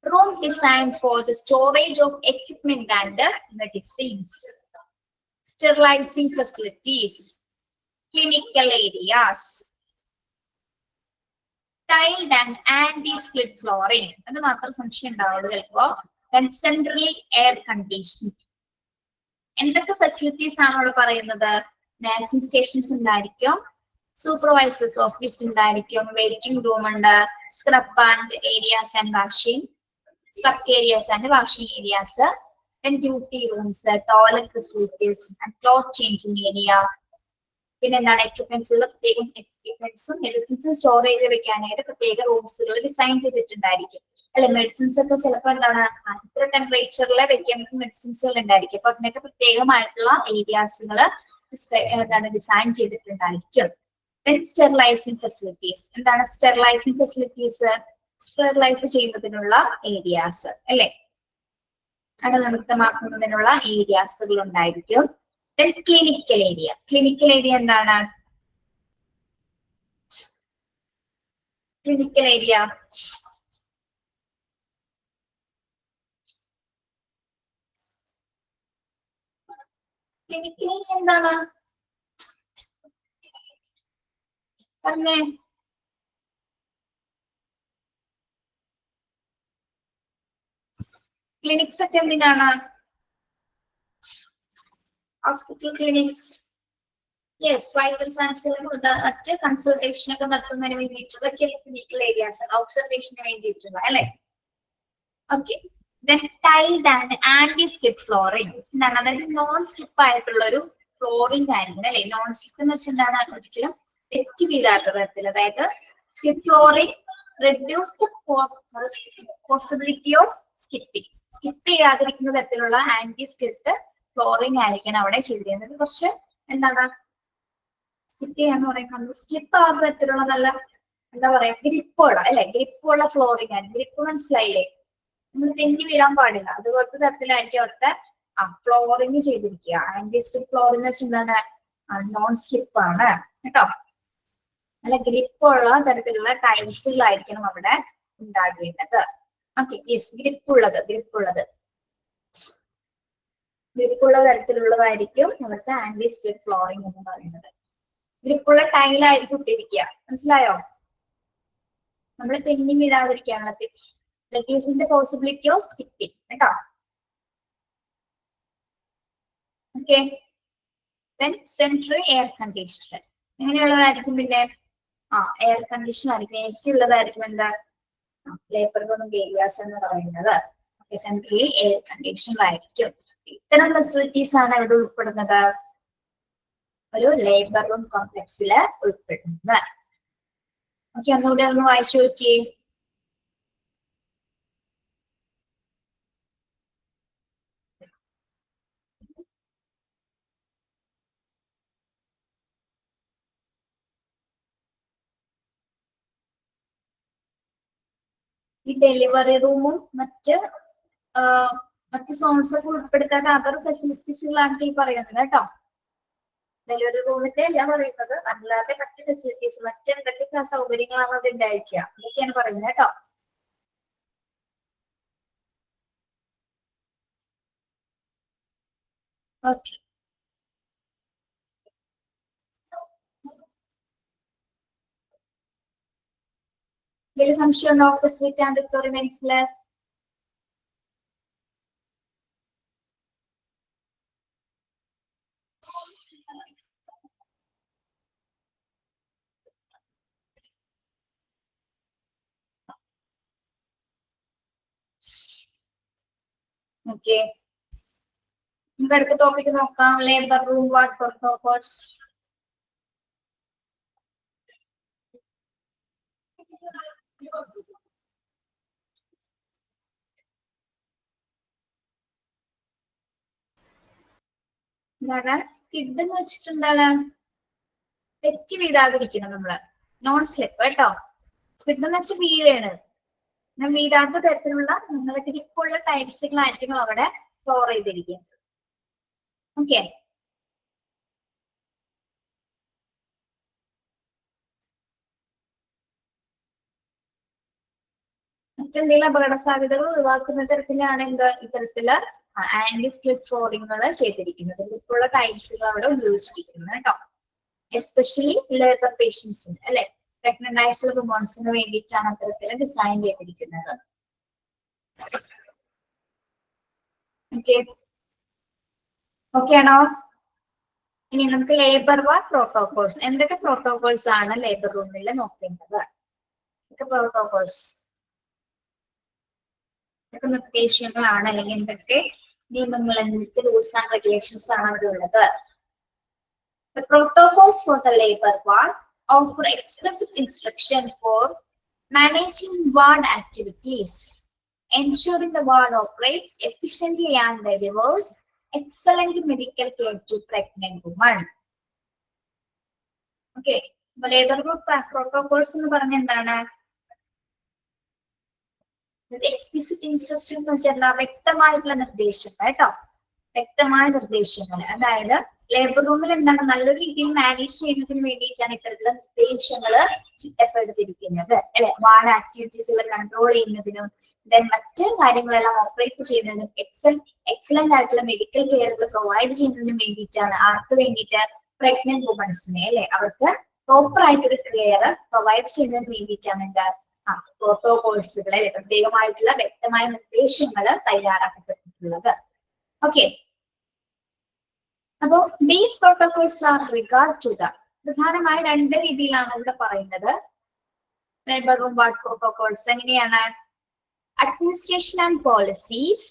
room designed for the storage of equipment and medicines, sterilizing facilities, clinical areas, tiled and anti-skid flooring. അത് മാത്രം സംശയം ഉണ്ടാവുള്ളൂ ചിലപ്പോ. Then centrally air conditioning. എന്തൊക്കെ ഫെസിലിറ്റീസ് ആണ് അവിടെ പറയുന്നത്? നഴ്സിംഗ് സ്റ്റേഷൻസ് ഉണ്ടായിരിക്കും, സൂപ്പർവൈസേഴ്സ് ഓഫീസ് ഉണ്ടായിരിക്കും, വെയിറ്റിംഗ് റൂം ഉണ്ട്, scrub and areas and washing, scrub areas and washing areas, duty rooms, toilet facilities and cloth changing area. പിന്നെ എന്താണ്? എക്യുപ്മെന്റ്സുകൾ, പ്രത്യേകം എക്യുപ്മെന്റ്സും മെഡിസിൻസും സ്റ്റോർ ചെയ്ത് വെക്കാനായിട്ട് പ്രത്യേക റൂംസുകൾ ഡിസൈൻ ചെയ്തിട്ടുണ്ടായിരിക്കും അല്ലെ. മെഡിസിൻസ് ഒക്കെ ചിലപ്പോൾ എന്താണ്, ഇത്ര ടെമ്പറേച്ചറിൽ വെക്കാൻ മെഡിസിൻസുകൾ ഉണ്ടായിരിക്കും. അപ്പൊ അതിനൊക്കെ പ്രത്യേകമായിട്ടുള്ള ഏരിയാസുകൾ എന്താണ് ഡിസൈൻ ചെയ്തിട്ടുണ്ടായിരിക്കും. Sterilising facilities. എന്താണ് സ്റ്റെറിലൈസിംഗ് ഫെസിലിറ്റീസ്? സ്റ്റെറിലൈസ് ചെയ്യുന്നതിനുള്ള ഏരിയാസ് അല്ലെ, അണുവിമുക്തമാക്കുന്നതിനുള്ള ഏരിയാസുകൾ ഉണ്ടായിരിക്കും. Clinical area. ക്ലിനിക്കൽ ഏരിയ എന്താണ്? ക്ലിനിക്കൽ ഏരിയ ക്ലിനിക്കൽ ഏരിയ എന്താണ് പറഞ്ഞേ? ക്ലിനിക്സ് ഒക്കെ എന്തിനാണ്? Hospital clinics. യെസ്, വൈറ്റൽ സയൻസിലും മറ്റ് കൺസൾട്ടേഷൻ ഒക്കെ നടത്തുന്നതിന് വേണ്ടിയിട്ടുള്ള ക്ലിനിക്കൽ ഏരിയാസ്, ഒബ്സർവേഷന് വേണ്ടിയിട്ടുള്ള അല്ലെ. Okay. Then tiled and anti-skid flooring. എന്താണ്? അതായത് നോൺ സ്ലിപ്പ് ആയിട്ടുള്ള ഒരു ഫ്ലോറിംഗ് ആയിരിക്കണം അല്ലെ. നോൺ സ്ലിപ്പ് എന്ന് വെച്ചാൽ എന്താണ്? ഒരിക്കലും തെറ്റി വീഴാത്ത തരത്തിൽ. അതായത് skid flooring reduce the possibility of skipping. Skip ചെയ്യാതിരിക്കുന്ന തരത്തിലുള്ള ആന്റി സ്കിഡ് ഫ്ലോറിംഗ് ആയിരിക്കണം അവിടെ ചെയ്തിരുന്നത്. കുറച്ച് എന്താണ് സ്കിപ്പ് ചെയ്യാന്ന് പറയുന്നത്, സ്ലിപ്പ് ആകുന്ന തരത്തിലുള്ള നല്ല എന്താ പറയാ ഗ്രിപ്പുള്ള അല്ലെ, ഗ്രിപ്പുള്ള ഫ്ലോറിംഗ് ആയിരിക്കും. ഗ്രിപ്പ് മനസ്സിലായില്ലേ? നമ്മൾ തെന്നി വീഴാൻ പാടില്ല. അതുപോലത്തെ തരത്തിലായിരിക്കും അവിടുത്തെ ഫ്ലോറിംഗ് ചെയ്തിരിക്കുക. ആന്റി സ്കിഡ് ഫ്ലോറിംഗ് എന്ന് വെച്ചാൽ എന്താണ്? നോൺ സ്ലിപ്പ് ആണ് കേട്ടോ. നല്ല ഗ്രിപ്പുള്ള തരത്തിലുള്ള ടൈൽസുകളായിരിക്കണം അവിടെ ഉണ്ടാകേണ്ടത്. ഓക്കെ, യെസ്, ഗ്രിപ്പുള്ളത് ഗ്രിപ്പുള്ള തരത്തിലുള്ളതായിരിക്കും അവിടുത്തെ ആന്റി സ്കിഡ് ഫ്ലോറിംഗ് എന്ന് പറയുന്നത്. ഗ്രിപ്പുള്ള ടൈലായിരിക്കും ഇട്ടിരിക്കുക. മനസ്സിലായോ? നമ്മൾ തെന്നി വീഴാതിരിക്കാൻ reducing the possibility of skipping കേട്ടോ. Okay. Then central air conditioner എങ്ങനെയുള്ളതായിരിക്കും? പിന്നെ എയർ കണ്ടീഷണർ ആയിരിക്കും. AC ഉള്ളതായിരിക്കും എന്താ ലേബർ റൂം ഏരിയാസ് എന്ന് പറയുന്നത്. സെൻട്രലി എയർ കണ്ടീഷണർ ആയിരിക്കും. ഇത്തരം ഫെസിലിറ്റീസ് ആണ് ഇവിടെ ഉൾപ്പെടുന്നത്, ഒരു ലേബർ റൂം കോംപ്ലക്സില് ഉൾപ്പെടുന്നത്. ഓക്കെ, ഒന്നുകൂടി ഒന്ന് വായിച്ചു നോക്കിയേ. ഈ ഡെലിവറി റൂമും മറ്റ് സോൺസ് ഒക്കെ ഉൾപ്പെടുത്താത്ത അതർ ഫെസിലിറ്റീസുകളാണ് ഈ പറയുന്നത് കേട്ടോ. ഡെലിവറി റൂമിന്റെ അല്ല പറയുന്നത്, അല്ലാതെ മറ്റ് ഫെസിലിറ്റീസ്, മറ്റെന്തൊക്കെ സൗകര്യങ്ങളാണ് അവിടെ ഉണ്ടായിരിക്കുക ഇതൊക്കെയാണ് പറയുന്നത് കേട്ടോ. ഓക്കെ, ഇതിൽ സംശയം ഉണ്ടോ ഫെസിലിറ്റി ആൻഡ് റിക്വയർമെന്റ്സില്? ഓക്കെ, നമുക്ക് അടുത്ത ടോപ്പിക് നോക്കാം. Labour room ward protocols. എന്താണ് സ്കിഡ് എന്ന് വെച്ചിട്ട്? എന്താണ് തെറ്റി വീഴാതിരിക്കണം നമ്മള്, നോൺ സ്ലിപ്പ് കേട്ടോ. സ്കിഡ് എന്ന് വെച്ചാൽ വീഴാണ്, വീഴാത്ത തരത്തിലുള്ള നിങ്ങൾക്ക് ഗ്രിപ്പുള്ള ടൈൽസുകളായിരിക്കും അവിടെ ഫ്ലോർ ചെയ്തിരിക്കുന്നത്. ഓക്കെ, മറ്റെന്തെങ്കിലും അപകട സാധ്യതകൾ ഒഴിവാക്കുന്ന തരത്തിലാണ് ഇത്തരത്തില് ആന്റി സ്ലിപ്പ് ഫ്ലോറിങ്ങുകൾ ചെയ്തിരിക്കുന്നത്. ഗ്രിപ്പുള്ള ടൈൽസുകൾ അവിടെ ഉപയോഗിച്ചിരിക്കുന്നത് കേട്ടോ. എസ്പെഷ്യലി ലേബർ പേഷ്യൻസിന് അല്ലെ, പ്രഗ്നന്റ് ആയിട്ടുള്ള വുമൺസിന് വേണ്ടിയിട്ടാണ് അത്തരത്തിൽ ഡിസൈൻ ചെയ്തിരിക്കുന്നത്. ഓക്കെ ആണോ? ഇനി നമുക്ക് ലേബർ വാർഡ് പ്രോട്ടോകോൾസ്, എന്തൊക്കെ പ്രോട്ടോകോൾസ് ആണ് ലേബർ റൂമിൽ നോക്കേണ്ടത്? പ്രോട്ടോകോൾസ് എന്തൊക്കെ നിർദ്ദേശങ്ങളാണ്, അല്ലെങ്കിൽ എന്തൊക്കെ നിയമങ്ങൾ, എന്തൊക്കെ റൂൾസ് ആൻഡ് റെഗുലേഷൻസ് ആണ് അവിടെ ഉള്ളത്? The protocols for the labor ward offer explicit instruction for managing ward activities, ensuring the ward operates efficiently and delivers excellent medical care to pregnant women. Okay, labour room protocols എന്ന് പറഞ്ഞ എന്താണ്? എക്സ്പ്ലിസിറ്റ് ഇൻസ്ട്രക്ഷൻ എന്ന് വെച്ചാൽ വ്യക്തമായിട്ടുള്ള നിർദ്ദേശങ്ങൾ കേട്ടോ, വ്യക്തമായ നിർദ്ദേശങ്ങൾ. അതായത് ലേബർ റൂമിൽ എന്താണ് നല്ലൊരു രീതിയിൽ മാനേജ് ചെയ്യുന്നതിന് വേണ്ടിയിട്ടാണ് ഇത്തരത്തിലുള്ള നിർദ്ദേശങ്ങൾ ചിട്ടപ്പെടുത്തിയിരിക്കുന്നത് അല്ലെ. വാർഡ് ആക്ടിവിറ്റീസുകൾ കൺട്രോൾ ചെയ്യുന്നതിനും ദെൻ മറ്റ് കാര്യങ്ങളെല്ലാം ഓപ്പറേറ്റ് ചെയ്യുന്നതിനും എക്സലന്റ് ആയിട്ടുള്ള മെഡിക്കൽ കെയറുകൾ പ്രൊവൈഡ് ചെയ്യുന്നതിനും വേണ്ടിയിട്ടാണ്. ആർക്ക് വേണ്ടിയിട്ട്? പ്രഗ്നന്റ് വുമൺസിനെ അല്ലെ, അവർക്ക് പ്രോപ്പർ ആയിട്ടൊരു കെയർ പ്രൊവൈഡ് ചെയ്യുന്നതിന് വേണ്ടിയിട്ടാണ് എന്താ പ്രോട്ടോകോൾസുകളെ പ്രത്യേകമായിട്ടുള്ള വ്യക്തമായ നിർദ്ദേശങ്ങൾ തയ്യാറാക്കപ്പെട്ടിട്ടുള്ളത്. ഓക്കെ, അപ്പോ these protocols are regard to the, പ്രധാനമായി രണ്ട് രീതിയിലാണ് ഇവിടെ പറയുന്നത് ലേബർ റൂം വാർഡ് പ്രോട്ടോകോൾസ്. എങ്ങനെയാണ്? Administration and policies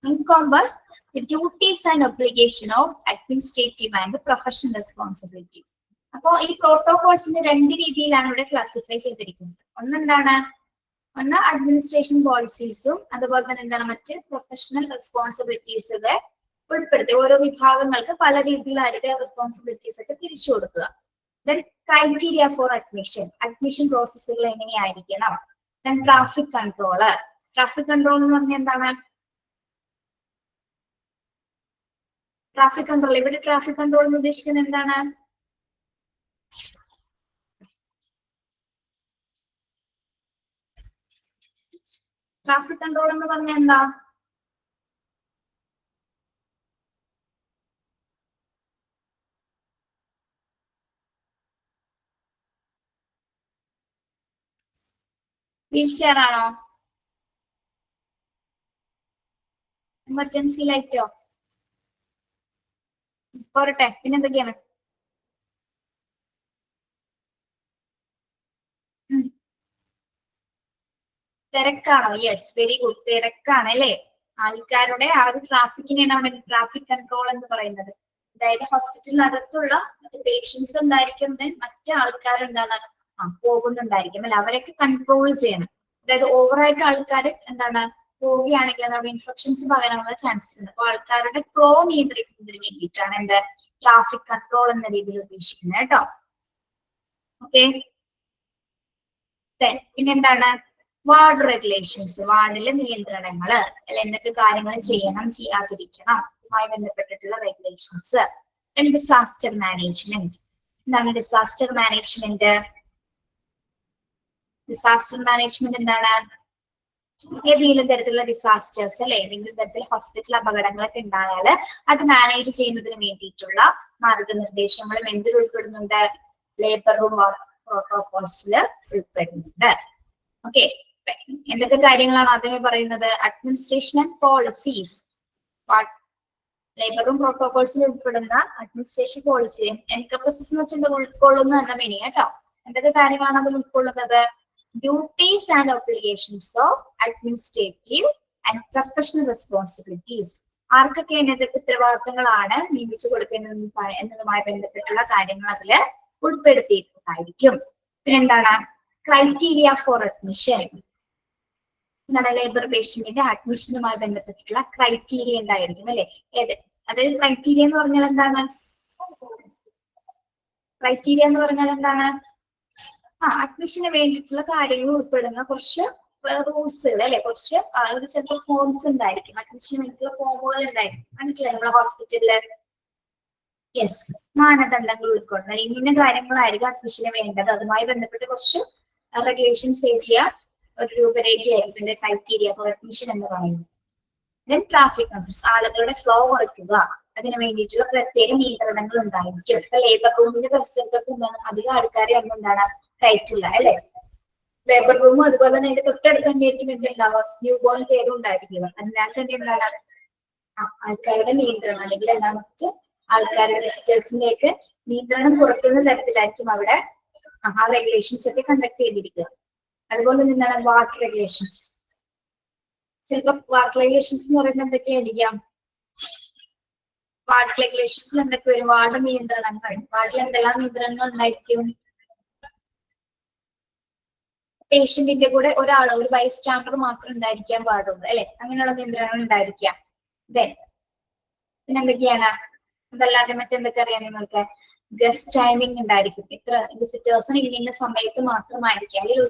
encompass the duties and obligation of administrative and professional responsibilities. അപ്പോ ഈ പ്രോട്ടോകോൾസിന്റെ രണ്ട് രീതിയിലാണ് ഇവിടെ ക്ലാസിഫൈ ചെയ്തിരിക്കുന്നത്. ഒന്നെന്താണ്? ഒന്ന് അഡ്മിനിസ്ട്രേഷൻ പോളിസീസും അതുപോലെ തന്നെ എന്താണ് മറ്റ് പ്രൊഫഷണൽ റെസ്പോൺസിബിലിറ്റീസുകൾ ഉൾപ്പെടുത്തി ഓരോ വിഭാഗങ്ങൾക്ക് പല രീതിയിലായിരിക്കും റെസ്പോൺസിബിലിറ്റീസ് ഒക്കെ തിരിച്ചു കൊടുക്കുക. ദെൻ ക്രൈറ്റീരിയ ഫോർ അഡ്മിഷൻ പ്രോസസ്സുകൾ എങ്ങനെയായിരിക്കണം. ദെൻ ട്രാഫിക് കൺട്രോൾ എന്ന് പറഞ്ഞാൽ എന്താണ്? ട്രാഫിക് കൺട്രോൾ, ഇവിടെ ട്രാഫിക് കൺട്രോൾ എന്ന് ഉദ്ദേശിക്കുന്നത് എന്താണ്? ട്രാഫിക് കൺട്രോൾ എന്ന് പറഞ്ഞാൽ എന്താ? വീൽ ചെയർ ആണോ? എമർജൻസി ലൈറ്റോ പോരട്ടെ, പിന്നെന്തൊക്കെയാണ്? തിരക്കാണോ? യെസ്, വെരി ഗുഡ്, തിരക്കാണ് അല്ലെ. ആൾക്കാരുടെ ആ ഒരു ട്രാഫിക്കിനെയാണ് അവിടെ ട്രാഫിക് കൺട്രോൾ എന്ന് പറയുന്നത്. അതായത് ഹോസ്പിറ്റലിനകത്തുള്ള പേഷ്യൻസ് ഉണ്ടായിരിക്കും, മറ്റു ആൾക്കാർ എന്താണ് പോകുന്നുണ്ടായിരിക്കും അല്ലെ, അവരൊക്കെ കൺട്രോൾ ചെയ്യണം. അതായത് ഓവറായിട്ട് ആൾക്കാർ എന്താണ് പോവുകയാണെങ്കിൽ നമ്മുടെ ഇൻഫെക്ഷൻസ് പകരാനുള്ള ചാൻസസ് ഉണ്ട്. അപ്പൊ ആൾക്കാരുടെ ഫ്ലോ നിയന്ത്രിക്കുന്നതിന് വേണ്ടിയിട്ടാണ് എന്ത് ട്രാഫിക് കൺട്രോൾ എന്ന രീതിയിൽ ഉദ്ദേശിക്കുന്നത് കേട്ടോ. ഓക്കെ, പിന്നെന്താണ് വാർഡ് റെഗുലേഷൻസ്, വാർഡിലെ നിയന്ത്രണങ്ങള് അല്ലെ, എന്തൊക്കെ കാര്യങ്ങൾ ചെയ്യണം ചെയ്യാതിരിക്കണം അതുമായി ബന്ധപ്പെട്ടിട്ടുള്ള റെഗുലേഷൻസ്. ഡിസാസ്റ്റർ മാനേജ്മെന്റ്, എന്താണ് ഡിസാസ്റ്റർ മാനേജ്മെന്റ്? ഡിസാസ്റ്റർ മാനേജ്മെന്റ് എന്താണ്? ഏതെങ്കിലും തരത്തിലുള്ള ഡിസാസ്റ്റേഴ്സ് അല്ലെ, ഏതെങ്കിലും തരത്തിൽ ഹോസ്പിറ്റൽ അപകടങ്ങളൊക്കെ ഉണ്ടായാൽ അത് മാനേജ് ചെയ്യുന്നതിന് വേണ്ടിയിട്ടുള്ള മാർഗനിർദ്ദേശങ്ങളും എന്തിൽ ഉൾപ്പെടുന്നുണ്ട്? ലേബർ റൂം പ്രോട്ടോകോൾസിൽ ഉൾപ്പെടുന്നുണ്ട്. ഓക്കെ, എന്തൊക്കെ കാര്യങ്ങളാണ് ആദ്യമേ പറയുന്നത്? Administration and policies. Labour room പ്രോട്ടോകോൾസിൽ ഉൾപ്പെടുന്ന അഡ്മിനിസ്ട്രേഷൻ പോളിസി, എൻകംപസസ് എന്ന് വെച്ചാൽ ഉൾക്കൊള്ളുന്ന എന്ന മീനിങ് കേട്ടോ. എന്തൊക്കെ കാര്യങ്ങളാണ് അതിൽ ഉൾക്കൊള്ളുന്നത്? Duties and obligations of administrative and professional responsibilities. ആർക്കൊക്കെ എന്തൊക്കെ ഉത്തരവാദിത്തങ്ങളാണ് നിയമിച്ചു കൊടുക്കുന്നത് എന്നതുമായി ബന്ധപ്പെട്ടുള്ള കാര്യങ്ങൾ അതിൽ ഉൾപ്പെടുത്തിയിട്ടുണ്ടായിരിക്കും. പിന്നെന്താണ് ക്രൈറ്റീരിയ ഫോർ അഡ്മിഷൻ? എന്താണ് ലേബർ പേഷ്യന്റിന്റെ അഡ്മിഷനുമായി ബന്ധപ്പെട്ടിട്ടുള്ള ക്രൈറ്റീരിയ ഉണ്ടായിരിക്കും അല്ലെ. അതായത് ക്രൈറ്റീരിയ എന്ന് പറഞ്ഞാൽ എന്താണ്? ക്രൈറ്റീരിയ എന്ന് പറഞ്ഞാൽ എന്താണ്? അഡ്മിഷന് വേണ്ടിയിട്ടുള്ള കാര്യങ്ങൾ ഉൾപ്പെടുന്ന കുറച്ച് റൂൾസുകൾ അല്ലെ, കുറച്ച് ഒരു ചിലപ്പോൾ ഫോംസ് ഉണ്ടായിരിക്കും, അഡ്മിഷന് വേണ്ടിയിട്ടുള്ള ഫോമുകൾ ഉണ്ടായിരിക്കും. മനസ്സിലായി നമ്മുടെ ഹോസ്പിറ്റലില്? യെസ്, മാനദണ്ഡങ്ങൾ ഉൾക്കൊള്ളുന്ന ഇന്ന കാര്യങ്ങളായിരിക്കും അഡ്മിഷന് വേണ്ടത്. അതുമായി ബന്ധപ്പെട്ട് കുറച്ച് റെഗുലേഷൻസ് എഴുതിയ ഒരു രൂപരേഖയായിരിക്കും ഇതിന്റെ ക്രൈറ്റീരിയ ഫോർ അഡ്മിഷൻ എന്ന് പറയുന്നത്. ദെൻ ട്രാഫിക് കൺട്രോൾസ്, ആളുകളുടെ ഫ്ലോ കുറയ്ക്കുക, അതിന് വേണ്ടിയിട്ടുള്ള പ്രത്യേക നിയന്ത്രണങ്ങൾ ഉണ്ടായിരിക്കും. ഇപ്പൊ ലേബർ റൂമിന്റെ പരിസരത്തൊക്കെ എന്താണ് അധികം ആൾക്കാരെ ഒന്നും എന്താണ് കയറ്റില്ല അല്ലെ. ലേബർ റൂമും അതുപോലെ തന്നെ അതിന്റെ തൊട്ടടുത്ത് തന്നെയായിരിക്കും എന്തുണ്ടാവുക, ന്യൂ ബോൺ കെയറും ഉണ്ടായിരിക്കുക. അതിനാൽ തന്നെ എന്താണ് ആൾക്കാരുടെ നിയന്ത്രണം അല്ലെങ്കിൽ മറ്റ് ആൾക്കാരുടെ വിസിറ്റേഴ്സിന്റെ ഒക്കെ നിയന്ത്രണം കുറയ്ക്കുന്ന തരത്തിലായിരിക്കും അവിടെ ആ റെഗുലേഷൻസ് ഒക്കെ കണ്ടക്ട് ചെയ്തിരിക്കുക. അതുപോലെ തന്നെ എന്താണ് വാർഡ് റെഗുലേഷൻസ്. ചിലപ്പോ വാർഡ് റെഗുലേഷൻസ് എന്ന് പറയുമ്പോൾ എന്തൊക്കെയായിരിക്കാം? വാർഡ് റെഗുലേഷൻസിൽ എന്തൊക്കെ വരും? വാർഡ് നിയന്ത്രണങ്ങൾ. വാർഡിൽ എന്തെല്ലാം നിയന്ത്രണങ്ങൾ ഉണ്ടായിരിക്കും? പേഷ്യന്റിന്റെ കൂടെ ഒരാൾ, ഒരു ബൈസ്റ്റാൻഡർ മാത്രം ഉണ്ടായിരിക്കാൻ പാടുള്ളൂ അല്ലെ, അങ്ങനെയുള്ള നിയന്ത്രണങ്ങൾ ഉണ്ടായിരിക്കാം. പിന്നെ എന്തൊക്കെയാണ്? അതല്ലാതെ മറ്റെന്തൊക്കെ അറിയാം നിങ്ങൾക്ക്? ഗസ്റ്റ് ടൈമിംഗ് ഉണ്ടായിരിക്കും. ഇത്ര വിസിറ്റേഴ്സിന് ഇന്ന സമയത്ത് മാത്രമായിരിക്കും, അല്ലെങ്കിൽ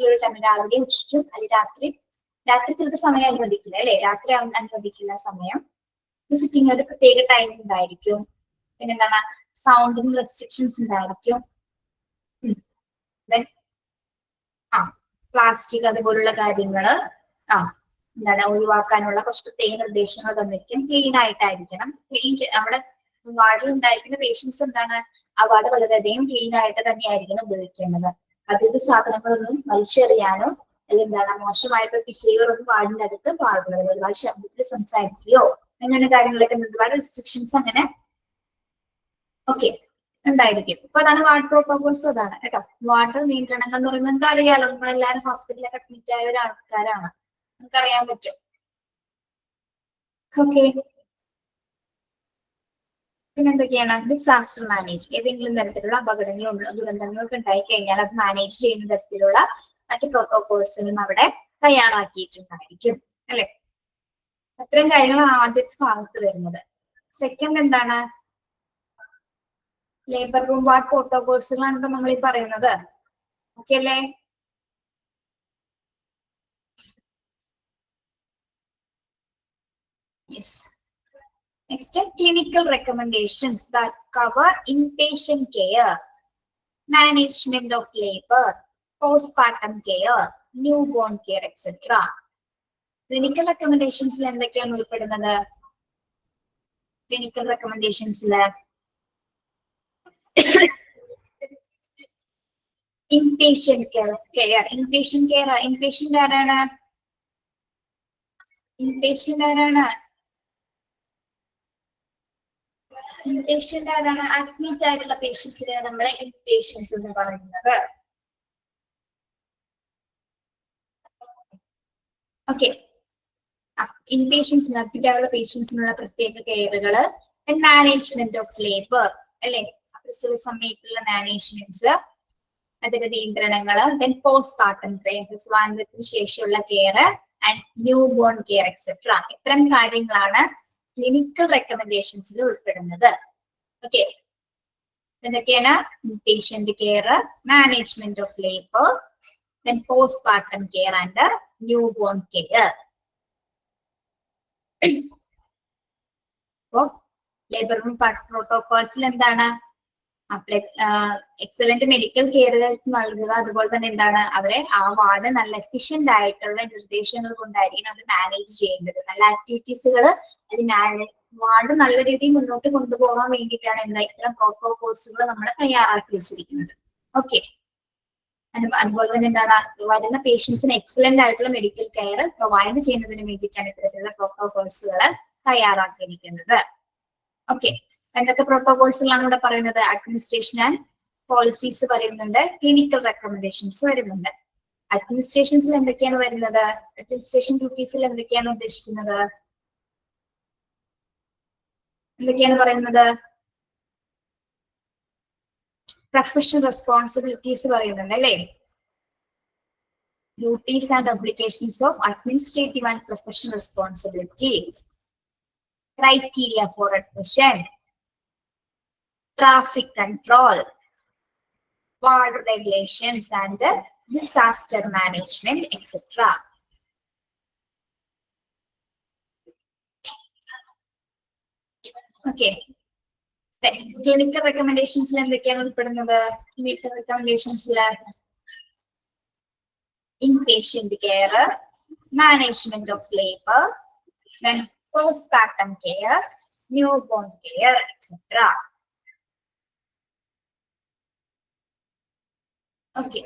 ഒരു ടൈം രാവിലെ ഉച്ചയ്ക്കും അല്ലെങ്കിൽ രാത്രി ചിലപ്പോൾ സമയം അനുവദിക്കില്ല അല്ലെ, രാത്രി അനുവദിക്കില്ല സമയം. വിസിറ്റിംഗ് ഒരു പ്രത്യേക ടൈം ഉണ്ടായിരിക്കും. പിന്നെന്താണ് സൗണ്ടിന് റെസ്ട്രിക്ഷൻസ് ഉണ്ടായിരിക്കും. പ്ലാസ്റ്റിക് അതുപോലുള്ള കാര്യങ്ങള് എന്താണ് ഒഴിവാക്കാനുള്ള കുറച്ച് പ്രത്യേക നിർദ്ദേശങ്ങൾ തന്നിരിക്കും. ക്ലീൻ ആയിട്ടായിരിക്കണം. അവിടെ വാർഡിൽ ഉണ്ടായിരിക്കുന്ന പേഷ്യൻസ് എന്താണ് ആ വാർഡ് വളരെയധികം ക്ലീൻ ആയിട്ട് തന്നെയായിരിക്കണം ഉപയോഗിക്കേണ്ടത്. അതിന്റെ സാധനങ്ങളൊന്നും വലിച്ചെറിയാനോ അല്ലെങ്കിൽ എന്താണ് മോശമായിട്ടുള്ള ബിഹേവിയർ ഒന്നും വാർഡിന്റെ അകത്ത് പാടുള്ളത്, ഒരുപാട് ശബ്ദത്തിൽ സംസാരിക്കുകയോ അങ്ങനെ കാര്യങ്ങളൊക്കെ ഒരുപാട് റെസ്ട്രിക്ഷൻസ് അങ്ങനെ ഓക്കെ ഉണ്ടായിരിക്കും. അപ്പൊ അതാണ് വാർഡ് പ്രോട്ടോകോൾസ്. അതാണ് കേട്ടോ വാർഡ് നിയന്ത്രണങ്ങൾ എന്ന് പറയുന്നത്. നിങ്ങൾക്ക് അറിയാലോ, നമ്മളെല്ലാവരും ഹോസ്പിറ്റലിലൊക്കെ അഡ്മിറ്റ് ആയ ഒരു ആൾക്കാരാണ്, നിങ്ങൾക്ക് അറിയാൻ പറ്റും. ഓക്കെ, പിന്നെ എന്തൊക്കെയാണ്? ഡിസാസ്റ്റർ മാനേജ്, ഏതെങ്കിലും തരത്തിലുള്ള അപകടങ്ങൾ ദുരന്തങ്ങളൊക്കെ ഉണ്ടായി കഴിഞ്ഞാൽ അത് മാനേജ് ചെയ്യുന്ന തരത്തിലുള്ള മറ്റു പ്രോട്ടോകോൾസുകളും അവിടെ തയ്യാറാക്കിയിട്ടുണ്ടായിരിക്കും അല്ലെ. അത്തരം കാര്യങ്ങളാണ് ആദ്യത്തെ ഭാഗത്ത് വരുന്നത്. സെക്കൻഡ് എന്താണ്? ലേബർ റൂം വാർഡ് പ്രോട്ടോകോൾസുകളാണ് നമ്മൾ ഈ പറയുന്നത്. ഓക്കെ അല്ലേ? Yes. Next, clinical recommendations that cover inpatient care, management of labor, postpartum care, newborn care, etc. Clinical recommendations എന്തൊക്കെയാണ് ഉൾപ്പെടുന്നത്? Clinical recommendations inpatient care. Inpatient care, inpatient ആരാണ്? ഇൻപേഷ്യന്റ് ആരാണ്? ഇൻപേഷ്യന്റ് ആരാണ്? അഡ്മിറ്റ് ആയിട്ടുള്ള പേഷ്യൻസിനെയാണ് നമ്മളെ ഇൻപേഷ്യൻസ് എന്ന് പറയുന്നത്. ഓക്കെ, ഇൻപേഷ്യൻസിന് അഡ്മിറ്റ് ആയിട്ടുള്ള പേഷ്യൻസിനുള്ള പ്രത്യേക കെയറുകള്, മാനേജ്മെന്റ് ഓഫ് ലേബർ അല്ലെ, പ്രസവ സമയത്തുള്ള മാനേജ്മെന്റ്സ്, അതിന്റെ നിയന്ത്രണങ്ങള്, ദെൻ പോസ്റ്റ് പാർട്ടം കെയർ, പ്രസവാനന്തരത്തിന് ശേഷമുള്ള care and new born care etcetera. ഇത്തരം കാര്യങ്ങളാണ് ക്ലിനിക്കൽ റെക്കമെൻഡേഷൻസിൽ ഉൾപ്പെടുന്നത്. ഓക്കെ, എന്തൊക്കെയാണ്? Patient care, management of labour, then post partum care and new born care. അപ്പോ ലേബർ റൂം പ്രോട്ടോകോൾസിൽ എന്താണ്? എക്സലന്റ് മെഡിക്കൽ കെയർ നൽകുക, അതുപോലെ തന്നെ എന്താണ്, അവരെ ആ വാർഡ് നല്ല എഫിഷ്യന്റ് ആയിട്ടുള്ള നിർദ്ദേശങ്ങൾ കൊണ്ടായിരിക്കണം അത് മാനേജ് ചെയ്യേണ്ടത്. നല്ല ആക്ടിവിറ്റീസുകൾ വാർഡ് നല്ല രീതിയിൽ മുന്നോട്ട് കൊണ്ടുപോകാൻ വേണ്ടിയിട്ടാണ് എന്താ ഇത്തരം പ്രോട്ടോകോൾസുകൾ നമ്മൾ തയ്യാറാക്കി വെച്ചിരിക്കുന്നത്. ഓക്കെ, അതുപോലെ തന്നെ എന്താണ്, വരുന്ന പേഷ്യൻസിന് എക്സലന്റ് ആയിട്ടുള്ള മെഡിക്കൽ കെയർ പ്രൊവൈഡ് ചെയ്യുന്നതിന് വേണ്ടിയിട്ടാണ് ഇത്തരത്തിലുള്ള പ്രോട്ടോകോൾസുകൾ തയ്യാറാക്കിയിരിക്കുന്നത്. ഓക്കെ, എന്തൊക്കെ പ്രോട്ടോകോൾസുകളാണ് ഇവിടെ പറയുന്നത്? അഡ്മിനിസ്ട്രേഷൻ ആൻഡ് പോളിസീസ് പറയുന്നുണ്ട്, ക്ലിനിക്കൽ റെക്കമെൻഡേഷൻസ് വരുന്നുണ്ട്. അഡ്മിനിസ്ട്രേഷൻസിൽ എന്തൊക്കെയാണ് വരുന്നത്? അഡ്മിനിസ്ട്രേഷൻ ഡ്യൂട്ടീസിൽ എന്തൊക്കെയാണ് ഉദ്ദേശിക്കുന്നത്? എന്തൊക്കെയാണ് പറയുന്നത്? പ്രൊഫഷണൽ റെസ്പോൺസിബിലിറ്റീസ് പറയുന്നുണ്ട് അല്ലേ? Duties and obligations of administrative and professional responsibilities, criteria for admission, traffic control, ward regulations and disaster management, etc. Okay. Clinical recommendations എന്തൊക്കെയാണ് ഉൾപ്പെടുന്നത്? Clinical recommendations inpatient care, management of labor, then postpartum care, newborn care, etc. Okay.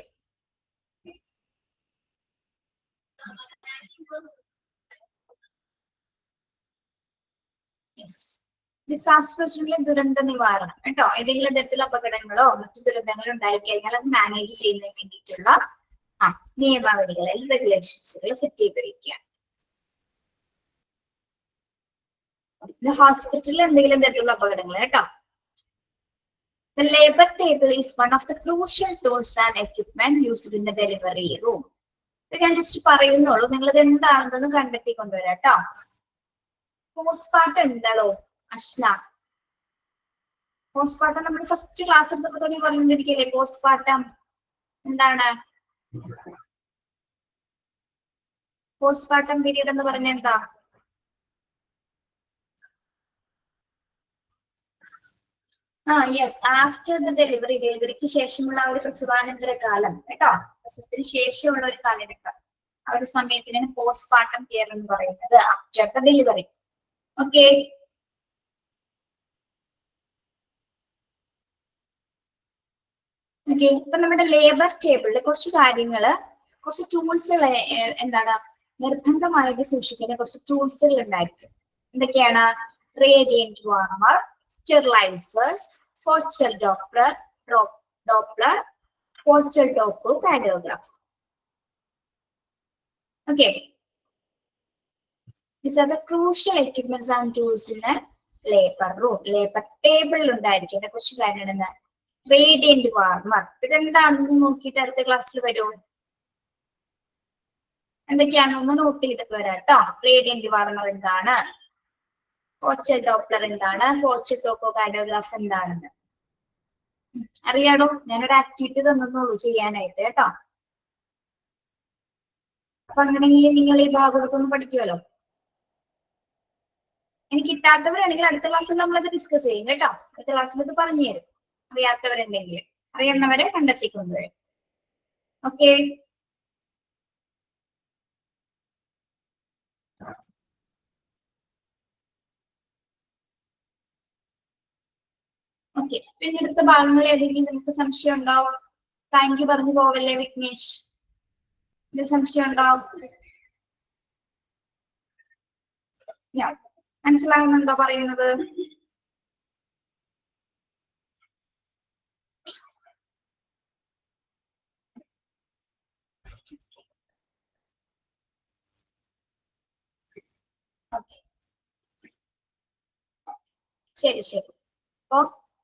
Yes. ഡിസാസ്റ്റേഴ്സിലെ ദുരന്ത നിവാരണം കേട്ടോ. ഏതെങ്കിലും തരത്തിലുള്ള അപകടങ്ങളോ മറ്റു ദുരന്തങ്ങളോ ഉണ്ടായിക്കഴിഞ്ഞാൽ അത് മാനേജ് ചെയ്യുന്നതിന് വേണ്ടിയിട്ടുള്ള നിയമാവലികൾ, റെഗുലേഷൻസുകൾ സെറ്റ് ചെയ്തിരിക്കുകയാണ്. ഹോസ്പിറ്റലിൽ എന്തെങ്കിലും തരത്തിലുള്ള അപകടങ്ങൾ കേട്ടോ. The labor table is one of the crucial tools and equipment used in the delivery room. ഇത് ഞാൻ ജസ്റ്റ് പറയുന്നുള്ളൂ, നിങ്ങൾ ഇത് എന്താണെന്നൊന്ന് കണ്ടെത്തി കൊണ്ടുവരാം കേട്ടോ. പോസ്റ്റ്പാർട്ടം എന്താണോ അശ്ന? പോസ്റ്റ്പാർട്ടം നമ്മൾ ഫസ്റ്റ് ക്ലാസ് എടുത്തപ്പോൾ തുടങ്ങി പറഞ്ഞുകൊണ്ടിരിക്കല്ലേ. പോസ്റ്റ്പാർട്ടം എന്താണ്? പോസ്റ്റ്പാർട്ടം പീരീഡ് എന്ന് പറഞ്ഞ എന്താ? യെസ്, ആഫ്റ്റർ ദ ഡെലിവറി, ഡെലിവറിക്ക് ശേഷമുള്ള ഒരു പ്രസവാനന്തര കാലം കേട്ടോ. പ്രസവത്തിന് ശേഷമുള്ള ഒരു കാലഘട്ടം, ആ ഒരു സമയത്തിനാണ് പോസ്റ്റ്പാർട്ടം കെയർ എന്ന് പറയുന്നത്, after the delivery. Okay, okay. ഇപ്പൊ നമ്മുടെ ലേബർ ടേബിളിൽ കുറച്ച് കാര്യങ്ങള്, കുറച്ച് ടൂൾസുകൾ എന്താണ് നിർബന്ധമായിട്ട് സൂക്ഷിക്കേണ്ട കുറച്ച് ടൂൾസുകൾ ഉണ്ടായിരിക്കും. എന്തൊക്കെയാണ്? Radiant warmer, sterilisers, foetal Doppler, foetal Doppler cardiograph. Okay, these are the crucial equipments and tools in a labor room. Labour ടേബിളിൽ ഉണ്ടായിരിക്കേണ്ട കുറച്ച് കാര്യങ്ങളാണ്. റേഡിയന്റ് വാർമർ, ഇതെന്താണെന്ന് നോക്കിയിട്ട് അടുത്ത ക്ലാസ്സിൽ വരും. എന്തൊക്കെയാണെന്ന് നോട്ട് ചെയ്തിട്ട് വരാം കേട്ടോ. റേഡിയന്റ് വാർമർ എന്താണ്? ഫോച്ചൽ ഡോപ്ലർ എന്താണ്? ഫോച്ചൽ ടോപ്പോ കാർഡിയോഗ്രാഫ് എന്താണെന്ന് അറിയാടോ? ഞാനൊരു ആക്ടിവിറ്റി തന്നുള്ളൂ ചെയ്യാനായിട്ട് കേട്ടോ. അപ്പൊ അങ്ങനെയെങ്കിൽ നിങ്ങൾ ഈ ഭാഗത്തൊന്ന് പഠിക്കുമല്ലോ. എനിക്ക് കിട്ടാത്തവരാണെങ്കിൽ അടുത്ത ക്ലാസ്സിൽ നമ്മളത് ഡിസ്കസ് ചെയ്യും കേട്ടോ. അടുത്ത ക്ലാസ്സിൽ ഇത് പറഞ്ഞു തരും. അറിയാത്തവരുണ്ടെങ്കിൽ അറിയുന്നവരെ കണ്ടെത്തിക്കൊണ്ടുവരും. Okay, okay. പിന്നെ അടുത്ത ഭാഗങ്ങൾ ഏതെങ്കിലും നിങ്ങൾക്ക് സംശയം ഉണ്ടാവും? താങ്ക് യു പറഞ്ഞു പോവല്ലേ വിഘ്നേഷ്? ഇത് സംശയം ഉണ്ടാവും? ഞാൻ മനസ്സിലാകുന്നുണ്ടോ പറയുന്നത്? ഓക്കെ, ശരി ശരി. അപ്പൊ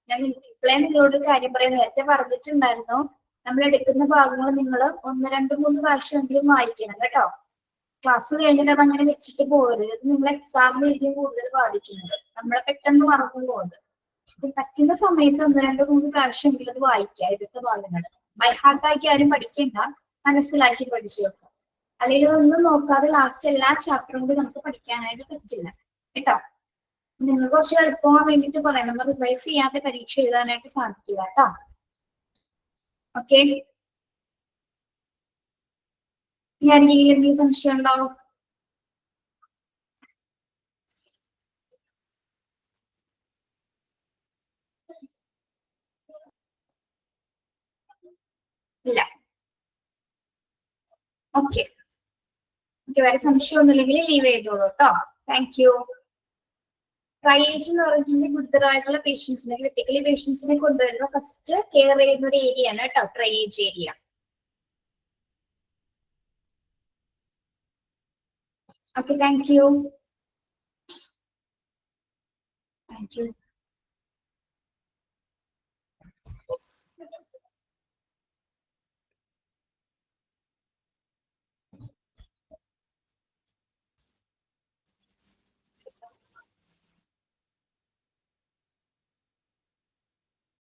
ഞാൻ ഇപ്പോഴേ നിങ്ങളോട് ഒരു കാര്യം പറയാൻ നേരത്തെ പറഞ്ഞിട്ടുണ്ടായിരുന്നു, നമ്മൾ എടുക്കുന്ന ഭാഗങ്ങൾ നിങ്ങൾ 1, 2, 3 പ്രാവശ്യമെങ്കിലും വായിക്കണം കേട്ടോ. ക്ലാസ് കഴിഞ്ഞിട്ട് അത് അങ്ങനെ വെച്ചിട്ട് പോകരുത്. ഇത് നിങ്ങൾ എക്സാമിനായിരിക്കും കൂടുതൽ ബാധിക്കുന്നത്. നമ്മളെ പെട്ടെന്ന് മറന്നു പോകുന്നത്. പറ്റുന്ന സമയത്ത് 1, 2, 3 പ്രാവശ്യമെങ്കിലും അത് വായിക്കുക. എടുത്ത ഭാഗങ്ങൾ ബൈ ഹാർട്ടാക്കി ആരും പഠിക്കണ്ട, മനസ്സിലാക്കി പഠിച്ചു വെക്കുക. അല്ലെങ്കിൽ ഒന്നും നോക്കാതെ ലാസ്റ്റ് എല്ലാ ചാപ്റ്ററും കൂടി നമുക്ക് പഠിക്കാനായിട്ട് പറ്റില്ല കേട്ടോ. നിങ്ങൾ കുറച്ച് എളുപ്പമാകാൻ വേണ്ടിട്ട് പറയണം, നമ്മൾ റിവൈസ് ചെയ്യാതെ പരീക്ഷ എഴുതാനായിട്ട് സാധിക്കില്ല കേട്ടോ. ഓക്കെ, ഞാൻ എന്തെങ്കിലും സംശയം ഉണ്ടാവും? ഇല്ല. ഓക്കെ ഓക്കെ, വേറെ സംശയമൊന്നുമില്ലെങ്കിൽ ലീവ് ചെയ്തോളൂ കേട്ടോ. Thank you. ട്രയേജ് എന്ന് പറഞ്ഞിട്ടുണ്ടെങ്കിൽ ഗുരുതരമായിട്ടുള്ള പേഷ്യൻസിനെ, ക്രിട്ടിക്കലി പേഷ്യൻസിനെ കൊണ്ടുവരുമ്പോൾ ഫസ്റ്റ് കെയർ ചെയ്യുന്ന ഒരു ഏരിയ ആണ് കേട്ടോ, triage area. Okay, thank you. Thank you.